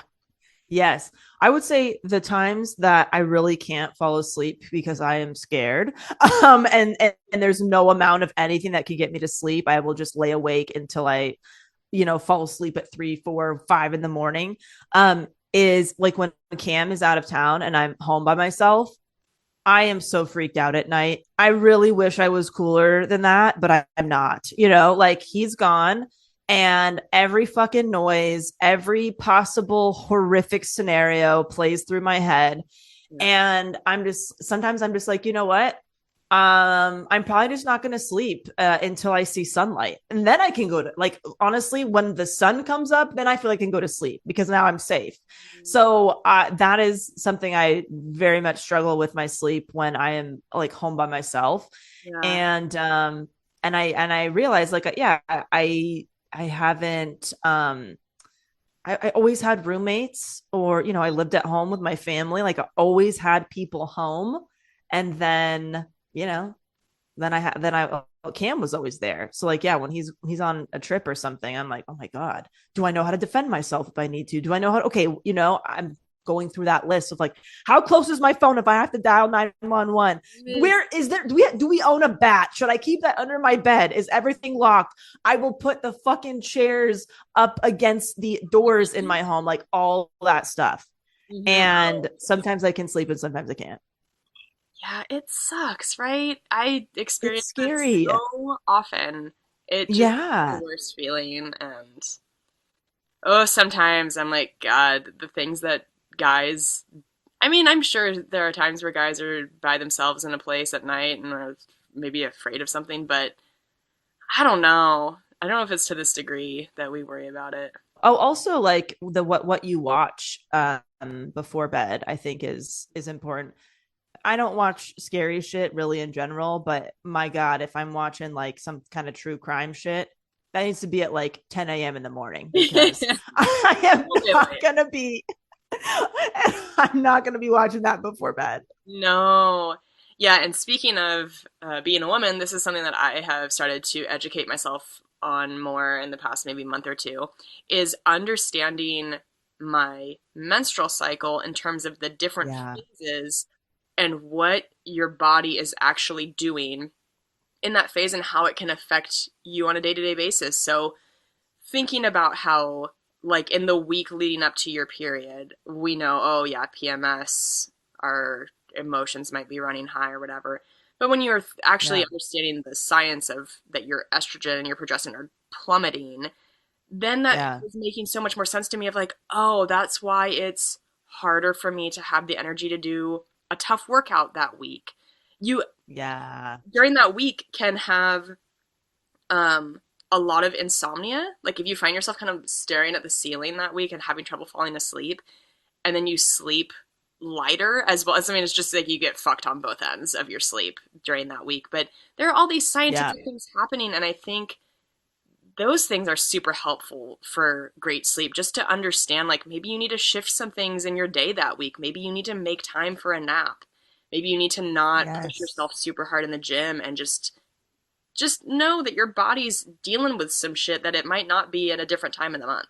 Yes. I would say the times that I really can't fall asleep because I am scared, and there's no amount of anything that can get me to sleep, I will just lay awake until I, fall asleep at 3, 4, 5 in the morning. Is like when Cam is out of town and I'm home by myself. I am so freaked out at night. I really wish I was cooler than that, but I'm not. Like he's gone, and every fucking noise, every possible horrific scenario plays through my head. Yeah. And sometimes I'm just like, you know what? I'm probably just not going to sleep until I see sunlight. And then I can go to, like, honestly, when the sun comes up, then I feel like I can go to sleep because now I'm safe. So that is something I very much struggle with my sleep when I am like home by myself. Yeah. And I realized like, yeah, I haven't, I always had roommates, or, I lived at home with my family. Like I always had people home. And then, Cam was always there. So like, yeah, when he's on a trip or something, I'm like, oh my God, do I know how to defend myself if I need to? Do I know how to, okay, I'm going through that list of like, how close is my phone if I have to dial 911? Where is there, do we own a bat? Should I keep that under my bed? Is everything locked? I will put the fucking chairs up against the doors in my home, like all that stuff. Mm-hmm. And sometimes I can sleep and sometimes I can't. Yeah, it sucks, right? I experience it's scary. That so often. It just is the worst feeling. And sometimes I'm like, God, the things that guys, I mean, I'm sure there are times where guys are by themselves in a place at night and are maybe afraid of something, but I don't know. I don't know if it's to this degree that we worry about it. Oh, also like what you watch before bed, I think is important. I don't watch scary shit really in general, but my God, if I'm watching like some kind of true crime shit, that needs to be at like 10 a.m. in the morning, because I am not gonna be I'm not gonna be watching that before bed. No. Yeah, and speaking of being a woman, this is something that I have started to educate myself on more in the past maybe month or two, is understanding my menstrual cycle in terms of the different phases and what your body is actually doing in that phase and how it can affect you on a day-to-day basis. So thinking about how, like, in the week leading up to your period, we know, oh yeah, PMS, our emotions might be running high or whatever. But when you're actually understanding the science of that your estrogen and your progesterone are plummeting, then that is making so much more sense to me of like, oh, that's why it's harder for me to have the energy to do a tough workout that week. You during that week can have a lot of insomnia. Like if you find yourself kind of staring at the ceiling that week and having trouble falling asleep, and then you sleep lighter as well as, I mean, it's just like you get fucked on both ends of your sleep during that week. But there are all these scientific things happening, and I think those things are super helpful for great sleep, just to understand, like, maybe you need to shift some things in your day that week. Maybe you need to make time for a nap. Maybe you need to not push yourself super hard in the gym, and just know that your body's dealing with some shit that it might not be at a different time in the month.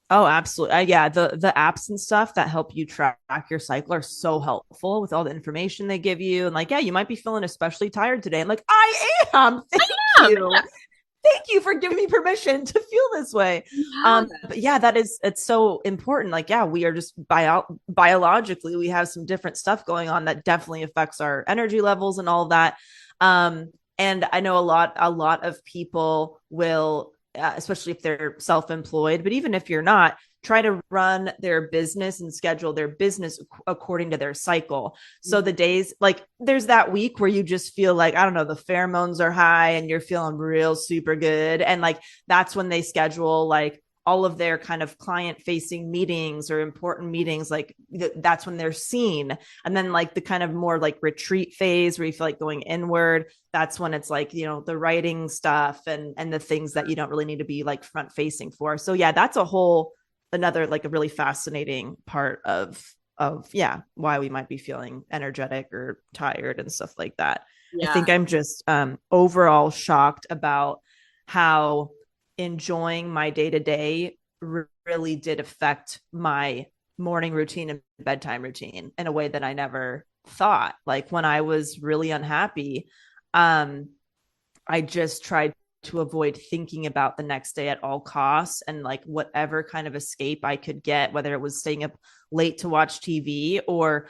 Oh, absolutely. Yeah. The apps and stuff that help you track your cycle are so helpful with all the information they give you. And like, yeah, you might be feeling especially tired today. I'm like, I am. Thank you. Yeah. Thank you for giving me permission to feel this way. But yeah, it's so important. Like, yeah, we are just biologically, we have some different stuff going on that definitely affects our energy levels and all of that. And I know a lot of people will, especially if they're self-employed, but even if you're not, try to run their business and schedule their business according to their cycle. So the days, like there's that week where you just feel like, I don't know, the pheromones are high and you're feeling real super good. And like, that's when they schedule like all of their kind of client facing meetings or important meetings, like that's when they're seen. And then like the kind of more like retreat phase where you feel like going inward, that's when it's like, you know, the writing stuff and the things that you don't really need to be like front facing for. So yeah, that's a whole another like a really fascinating part of yeah, why we might be feeling energetic or tired and stuff like that. I Yeah. think I'm just overall shocked about how enjoying my day to day really did affect my morning routine and bedtime routine in a way that I never thought. Like when I was really unhappy, um, I just tried to avoid thinking about the next day at all costs and like whatever kind of escape I could get, whether it was staying up late to watch TV or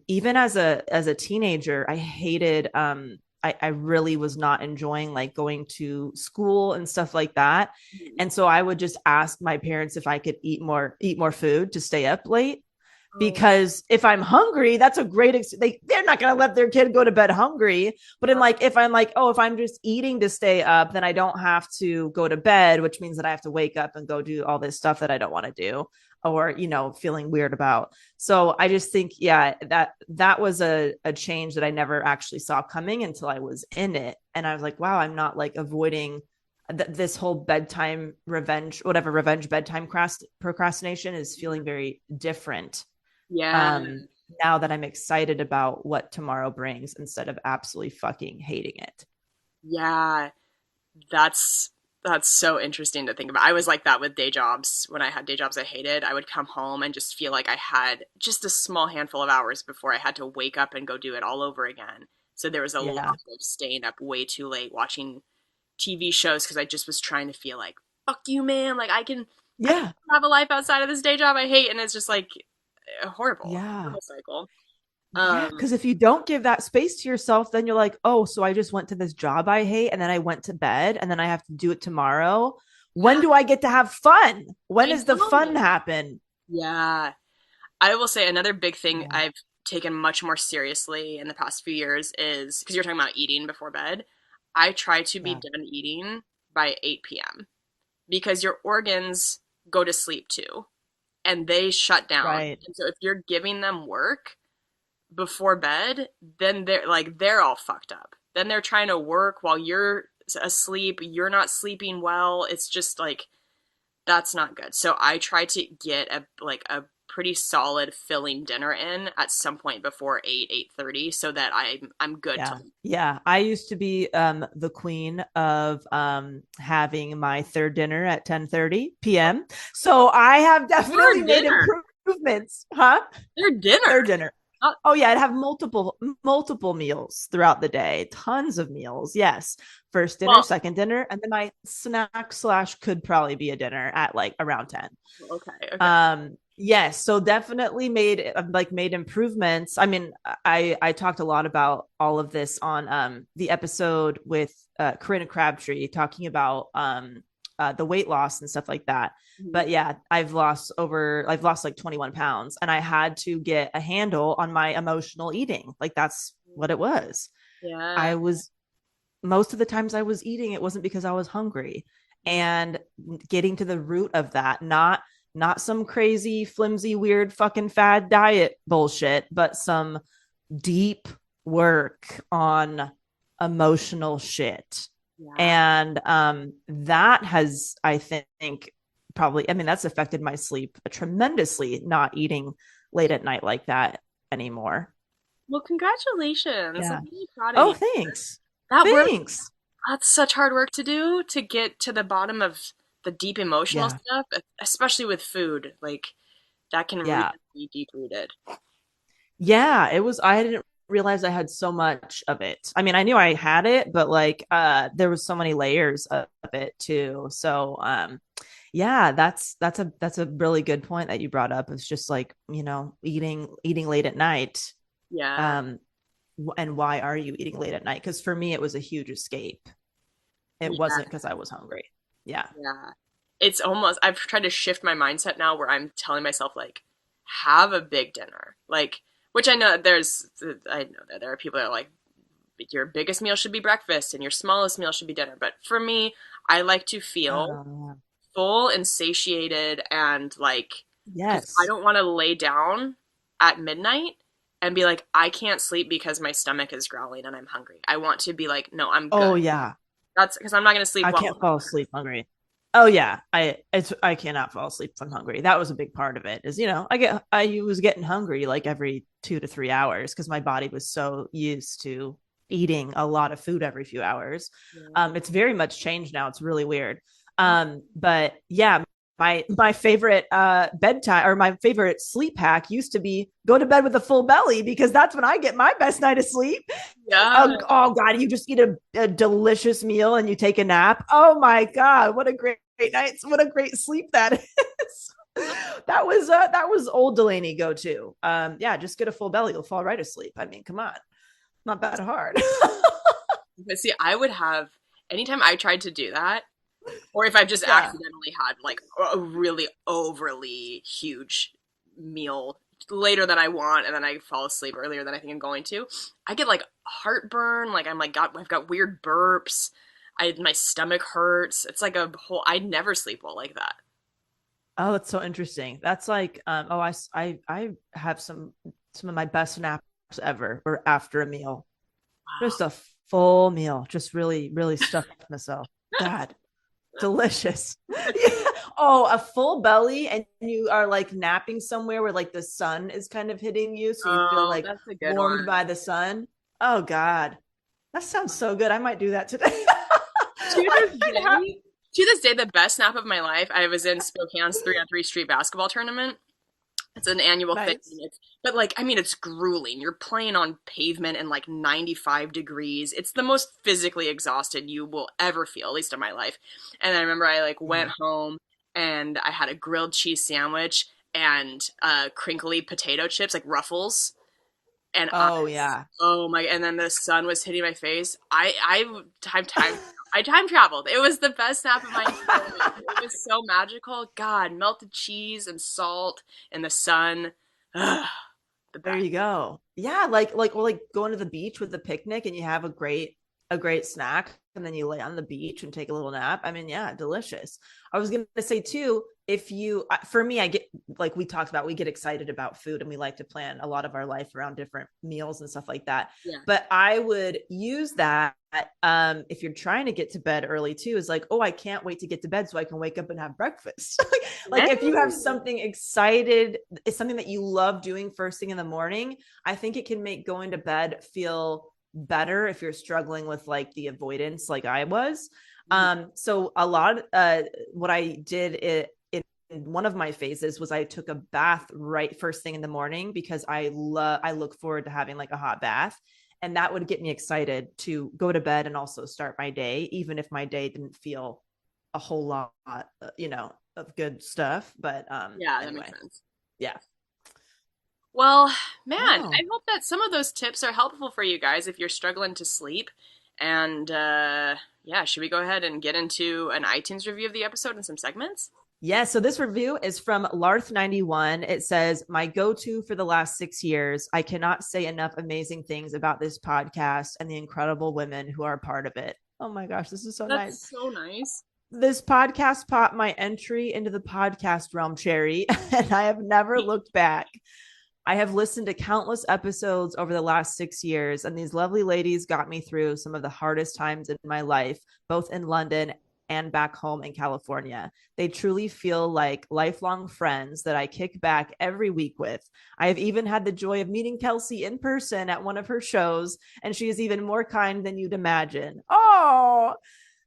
even as a teenager, I hated I really was not enjoying like going to school and stuff like that. And so I would just ask my parents if I could eat more food to stay up late Oh, because if I'm hungry, that's a great they're not going to let their kid go to bed hungry. But in like if I'm like, oh, if I'm just eating to stay up, then I don't have to go to bed, which means that I have to wake up and go do all this stuff that I don't want to do or you know feeling weird about. So I just think yeah, that was a change that I never actually saw coming until I was in it. And I was like, wow, I'm not like avoiding this whole bedtime revenge, whatever revenge bedtime procrastination is feeling very different yeah. um now that I'm excited about what tomorrow brings instead of absolutely fucking hating it. Yeah. That's that's so interesting to think about. I was like that with day jobs. When I had day jobs I hated, I would come home and just feel like I had just a small handful of hours before I had to wake up and go do it all over again. So there was a lot Yeah. of staying up way too late watching TV shows because I just was trying to feel like, fuck you, man. Like I can Yeah. have a life outside of this day job I hate, and it's just like a Yeah. horrible cycle. Yeah, Um, because if you don't give that space to yourself, then you're like, oh, so I just went to this job I hate and then I went to bed and then I have to do it tomorrow. When yeah, do I get to have fun? When I does the know. fun happen? Yeah, I will say another big thing Yeah. I've taken much more seriously in the past few years is because you're talking about eating before bed. I try to be Yeah. done eating by 8 p.m. because your organs go to sleep too and they shut down. Right. And so if you're giving them work before bed, then they're all fucked up. Then they're trying to work while you're asleep, you're not sleeping well. It's just like that's not good. So I try to get a pretty solid filling dinner in at some point before 8:30 so that I'm good to Yeah. Yeah. I used to be the queen of having my third dinner at 10:30 p.m. So I have definitely for made dinner. improvements. Huh? Their dinner. Third dinner. Not, Oh yeah, I'd have multiple meals throughout the day. Tons of meals. Yes. First dinner, well, second dinner, and then my snack slash could probably be a dinner at like around 10. okay. Yes, so definitely made improvements. I mean, I talked a lot about all of this on the episode with Corinna Crabtree talking about the weight loss and stuff like that. Mhm. But yeah, I've lost like 21 pounds and I had to get a handle on my emotional eating. Like that's what it was. Yeah. I was most of the times I was eating, it wasn't because I was hungry. And getting to the root of that, not some crazy, flimsy, weird fucking fad diet bullshit, but some deep work on emotional shit. Yeah. And that has, I think, probably, I mean, that's affected my sleep tremendously, not eating late at night like that anymore. Well, congratulations. I'm Yeah. really proud of Oh, you. thanks. That work, Thanks. that's such hard work to do to get to the bottom of the deep emotional Yeah. stuff, especially with food. Like that can really Yeah. be deep rooted. Yeah, it was I didn't realize I had so much of it. I mean, I knew I had it, but like there was so many layers of it too. So yeah, that's a really good point that you brought up. It's just like, you know, eating late at night. Yeah. Um and why are you eating late at night? Because for me it was a huge escape. It Yeah. wasn't because I was hungry. Yeah. Yeah. It's almost, I've tried to shift my mindset now where I'm telling myself, like, have a big dinner. Like, which I know that there are people that are like, your biggest meal should be breakfast and your smallest meal should be dinner. But for me, I like to feel Oh, full and satiated and like, because I Yes. don't want to lay down at midnight and be like, I can't sleep because my stomach is growling and I'm hungry. I want to be like, no, I'm good. Oh yeah. That's because I'm not going to sleep I well. can't fall asleep hungry. Oh yeah, I cannot fall asleep if I'm hungry. That was a big part of it. Is I was getting hungry like every 2 to 3 hours because my body was so used to eating a lot of food every few hours. Yeah. It's very much changed now. It's really weird. But yeah, my favorite bedtime or my favorite sleep hack used to be go to bed with a full belly because that's when I get my best night of sleep. Yeah. Oh God, you just eat a delicious meal and you take a nap. Oh my God, what a great night. What a great sleep that is. That was old Delaney go to. Yeah, just get a full belly, you'll fall right asleep. I mean, come on. Not that hard. But see, I would have anytime I tried to do that, or if I've just Yeah. accidentally had like a really overly huge meal later than I want, and then I fall asleep earlier than I think I'm going to, I get like heartburn. Like I've got weird burps. My stomach hurts. It's like a whole. I never sleep well like that. Oh, that's so interesting. That's like I have some of my best naps ever or after a meal. Just a full meal. Just really, really stuffed myself. God, delicious. Yeah. Oh, a full belly, and you are like napping somewhere where like the sun is kind of hitting you, so you feel Oh, like that's a good warmed by one. the sun. Oh God, that sounds so good. I might do that today. To I this might have. day, to this day, the best nap of my life. I was in Spokane's 3-on-3 street basketball tournament. It's an annual thing. Nice. But like, I mean, it's grueling. You're playing on pavement in like 95 degrees. It's the most physically exhausted you will ever feel, at least in my life. And I remember I like went Yeah. home and I had a grilled cheese sandwich and crinkly potato chips, like Ruffles. And Oh yeah. oh my, and then the sun was hitting my face. I time traveled. It was the best nap of my entire life. It was so magical. God, melted cheese and salt and the sun. Ugh, the There best. you go. Yeah, like going to the beach with a picnic and you have a great snack and then you lay on the beach and take a little nap. I mean, yeah, delicious. I was going to say too, if you for me I get like we talked about we get excited about food and we like to plan a lot of our life around different meals and stuff like that. Yeah. But I would use that if you're trying to get to bed early too is like, oh, I can't wait to get to bed so I can wake up and have breakfast. Like Yeah. if you have something excited, it's something that you love doing first thing in the morning, I think it can make going to bed feel better if you're struggling with like the avoidance like I was. So a lot what I did in one of my phases was I took a bath right first thing in the morning because I look forward to having like a hot bath, and that would get me excited to go to bed and also start my day even if my day didn't feel a whole lot of good stuff. But Yeah, that makes anyway, sense. yeah. Well, man, I Oh, hope that some of those tips are helpful for you guys if you're struggling to sleep. And yeah, should we go ahead and get into an iTunes review of the episode and some segments? yeah. So this review is from Larth91. It says, my go-to for the last 6 years. I cannot say enough amazing things about this podcast and the incredible women who are part of it. Oh my gosh, this is so nice. That's so nice. This podcast popped my entry into the podcast realm, Cherry, and I have never looked back. I have listened to countless episodes over the last 6 years, and these lovely ladies got me through some of the hardest times in my life, both in London and back home in California. They truly feel like lifelong friends that I kick back every week with. I have even had the joy of meeting Kelsey in person at one of her shows, and she is even more kind than you'd imagine. Oh,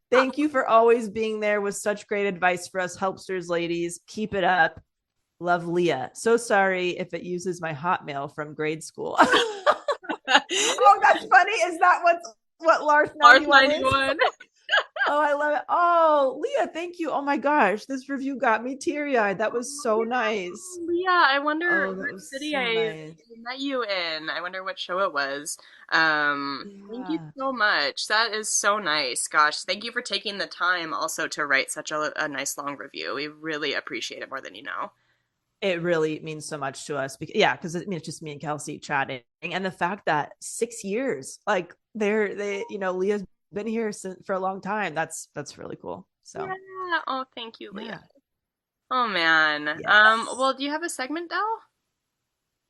thank you for always being there with such great advice for us helpsters, ladies. Keep it up. Love, Leah. So sorry if it uses my Hotmail from grade school. Oh, that's funny. Is that what Lars Art 91 is? 91. Oh, I love it. Oh, Leah, thank you. Oh my gosh, this review got me teary-eyed. That was so nice. Yeah, I wonder Oh, that what was city so I nice. met you in. I wonder what show it was. Thank you Yeah. so much. That is so nice. Gosh, thank you for taking the time also to write such a nice long review. We really appreciate it more than you know. It really means so much to us because yeah, because it's just me and Kelsey chatting, and the fact that 6 years, like Leah's been here for a long time. That's really cool. So Yeah, Oh, thank you, Leah. Yeah. Oh man. Yes. Well, do you have a segment, Del?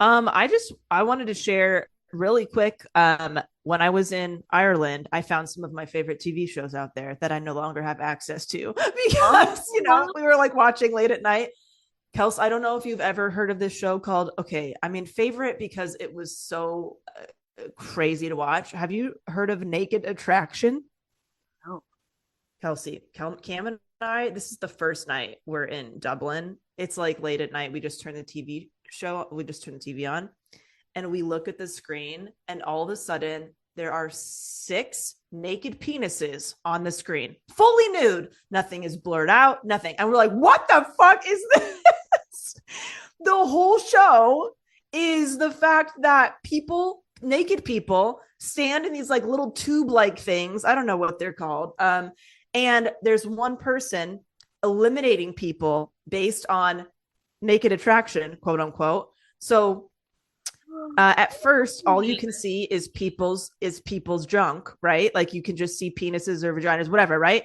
I wanted to share really quick. When I was in Ireland, I found some of my favorite TV shows out there that I no longer have access to because, Oh, we were like watching late at night. Kels, I don't know if you've ever heard of this show called, okay, I mean, favorite because it was so crazy to watch. Have you heard of Naked Attraction? no. Kelsey, Cam and I, this is the first night we're in Dublin. It's like late at night. We just turn the TV on, and we look at the screen, and all of a sudden, there are 6 naked penises on the screen, fully nude. Nothing is blurred out, nothing. And we're like, what the fuck is this? The whole show is the fact that naked people, stand in these like little tube like things. I don't know what they're called. And there's one person eliminating people based on naked attraction, quote unquote. So at first, all you can see is people's junk, right? Like you can just see penises or vaginas, whatever, right?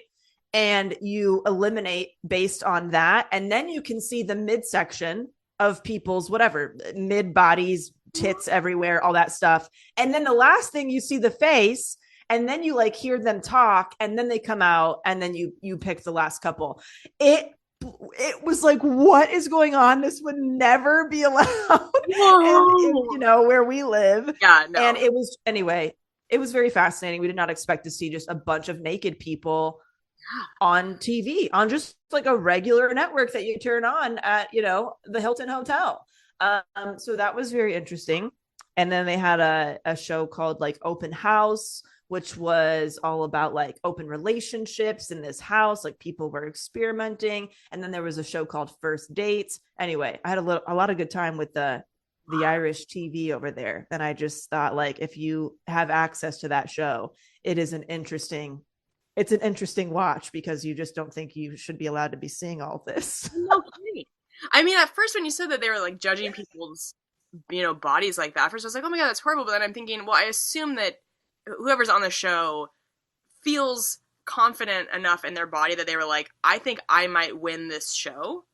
And you eliminate based on that, and then you can see the midsection of people's whatever, mid bodies, tits everywhere, all that stuff. And then the last thing you see the face, and then you like hear them talk, and then they come out, and then you pick the last couple. It was like, what is going on? This would never be allowed where we live. Yeah, no. And it was very fascinating. We did not expect to see just a bunch of naked people on TV, on just like a regular network that you turn on at, the Hilton Hotel. So that was very interesting. And then they had a show called like Open House, which was all about like open relationships in this house. Like people were experimenting. And then there was a show called First Dates. Anyway, I had a lot of good time with the Irish TV over there. And I just thought, like, if you have access to that show, it's an interesting watch, because you just don't think you should be allowed to be seeing all this. No kidding. I mean, at first when you said that they were like judging people's, bodies like that, at first I was like, oh my God, that's horrible. But then I'm thinking, well, I assume that whoever's on the show feels confident enough in their body that they were like, I think I might win this show.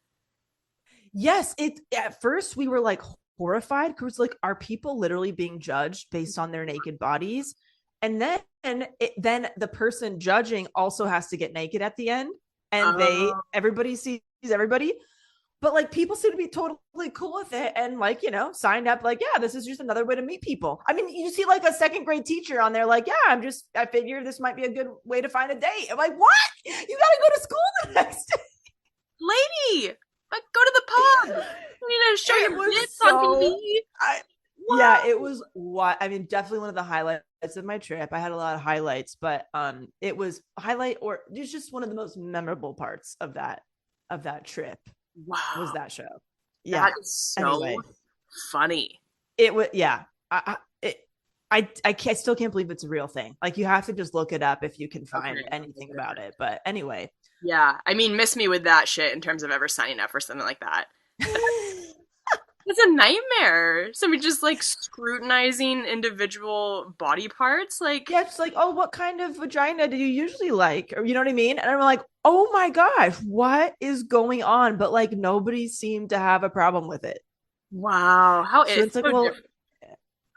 Yes, at first we were like horrified, because like, are people literally being judged based on their naked bodies? And then the person judging also has to get naked at the end, and everybody sees everybody. But like, people seem to be totally cool with it, and like, signed up like, yeah, this is just another way to meet people. I mean, you see like a second grade teacher on there like, yeah, I figure this might be a good way to find a date. I'm like, what? You got to go to school the next day. Lady, like, go to the pub. You need to show your bits on TV. Yeah, it was definitely one of the highlights of my trip. I had a lot of highlights, but it was just one of the most memorable parts of that trip. Wow. Was that show. Yeah. That is so funny. It was, yeah. I still can't believe it's a real thing. Like, you have to just look it up if you can find anything about it. But anyway. Yeah. I mean, miss me with that shit in terms of ever signing up for something like that. It's a nightmare. Somebody just like scrutinizing individual body parts. Like, yeah, it's like, oh, what kind of vagina do you usually like? Or, you know what I mean? And I'm like, oh my gosh, what is going on? But like, nobody seemed to have a problem with it. Wow. How so it's like, so different.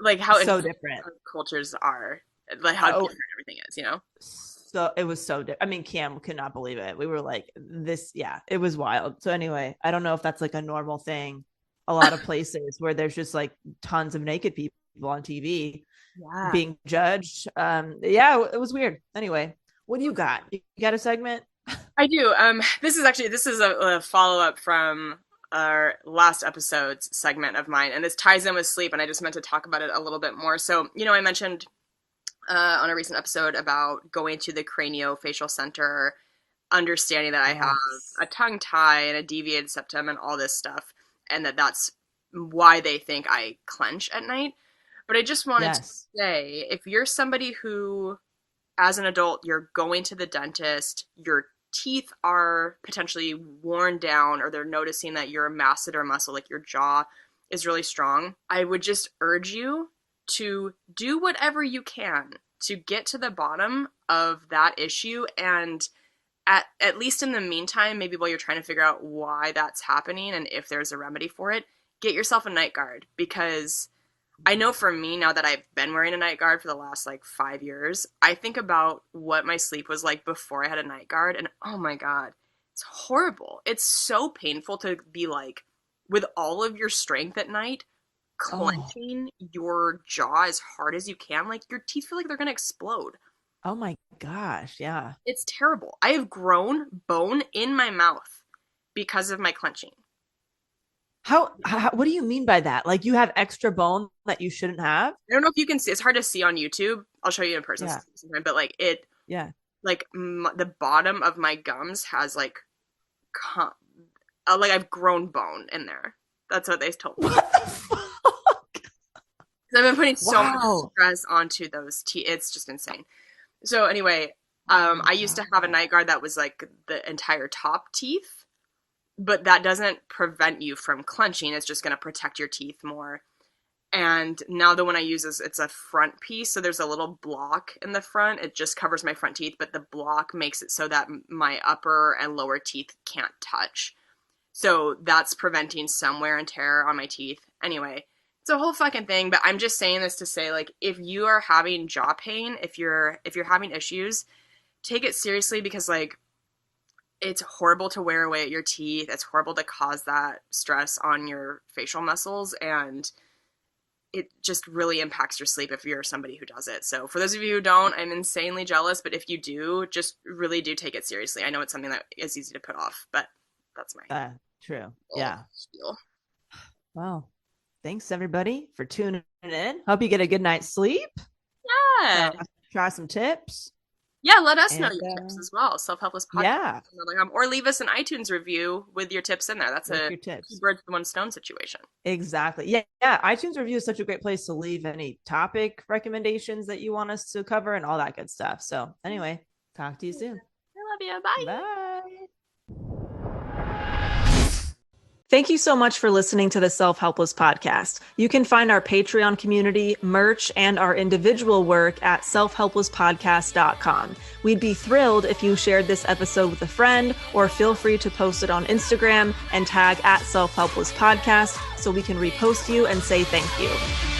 Like, how so different cultures are, like how different everything is, So it was so different. I mean, Cam could not believe it. We were like, it was wild. So anyway, I don't know if that's like a normal thing. A lot of places where there's just like tons of naked people on TV being judged. It was weird. Anyway, what do you got? You got a segment? I do. This is a follow-up from our last episode's segment of mine, and this ties in with sleep, and I just meant to talk about it a little bit more. So, I mentioned on a recent episode about going to the craniofacial center, understanding that I have a tongue tie and a deviated septum and all this stuff, and that's why they think I clench at night. But I just wanted to say, if you're somebody who, as an adult, you're going to the dentist, your teeth are potentially worn down, or they're noticing that your masseter muscle, like your jaw, is really strong, I would just urge you to do whatever you can to get to the bottom of that issue and at least in the meantime, maybe while you're trying to figure out why that's happening and if there's a remedy for it, get yourself a night guard. Because I know for me, now that I've been wearing a night guard for the last like 5 years, I think about what my sleep was like before I had a night guard, and oh my God, it's horrible. It's so painful to be like, with all of your strength at night, clenching your jaw as hard as you can. Like, your teeth feel like they're gonna explode. Oh my gosh. Yeah. It's terrible. I have grown bone in my mouth because of my clenching. How what do you mean by that? Like, you have extra bone that you shouldn't have? I don't know if you can see. It's hard to see on YouTube. I'll show you in person sometime. But like like the bottom of my gums has like I've grown bone in there. That's what they told me. What the fuck? I've been putting so much stress onto those teeth. It's just insane. So anyway, I used to have a night guard that was like the entire top teeth, but that doesn't prevent you from clenching. It's just going to protect your teeth more. And now the one I use it's a front piece. So there's a little block in the front. It just covers my front teeth, but the block makes it so that my upper and lower teeth can't touch. So that's preventing some wear and tear on my teeth. Anyway, it's a whole fucking thing, but I'm just saying this to say, like, if you are having jaw pain, if you're having issues, take it seriously, because like, it's horrible to wear away at your teeth. It's horrible to cause that stress on your facial muscles, and it just really impacts your sleep if you're somebody who does it. So for those of you who don't, I'm insanely jealous, but if you do, just really do take it seriously. I know it's something that is easy to put off, but that's my true. spiel. Well, thanks everybody for tuning in. Hope you get a good night's sleep. Yeah. Try some tips. Yeah, let us know your tips as well. Self-Helpless podcast. Yeah. Or leave us an iTunes review with your tips in there. That's two birds with one stone situation. Exactly. Yeah. iTunes review is such a great place to leave any topic recommendations that you want us to cover and all that good stuff. So anyway, talk to you soon. I love you. Bye. Bye. Thank you so much for listening to the Self-Helpless podcast. You can find our Patreon community, merch, and our individual work at selfhelplesspodcast.com. We'd be thrilled if you shared this episode with a friend, or feel free to post it on Instagram and tag at Self-Helpless Podcast so we can repost you and say thank you.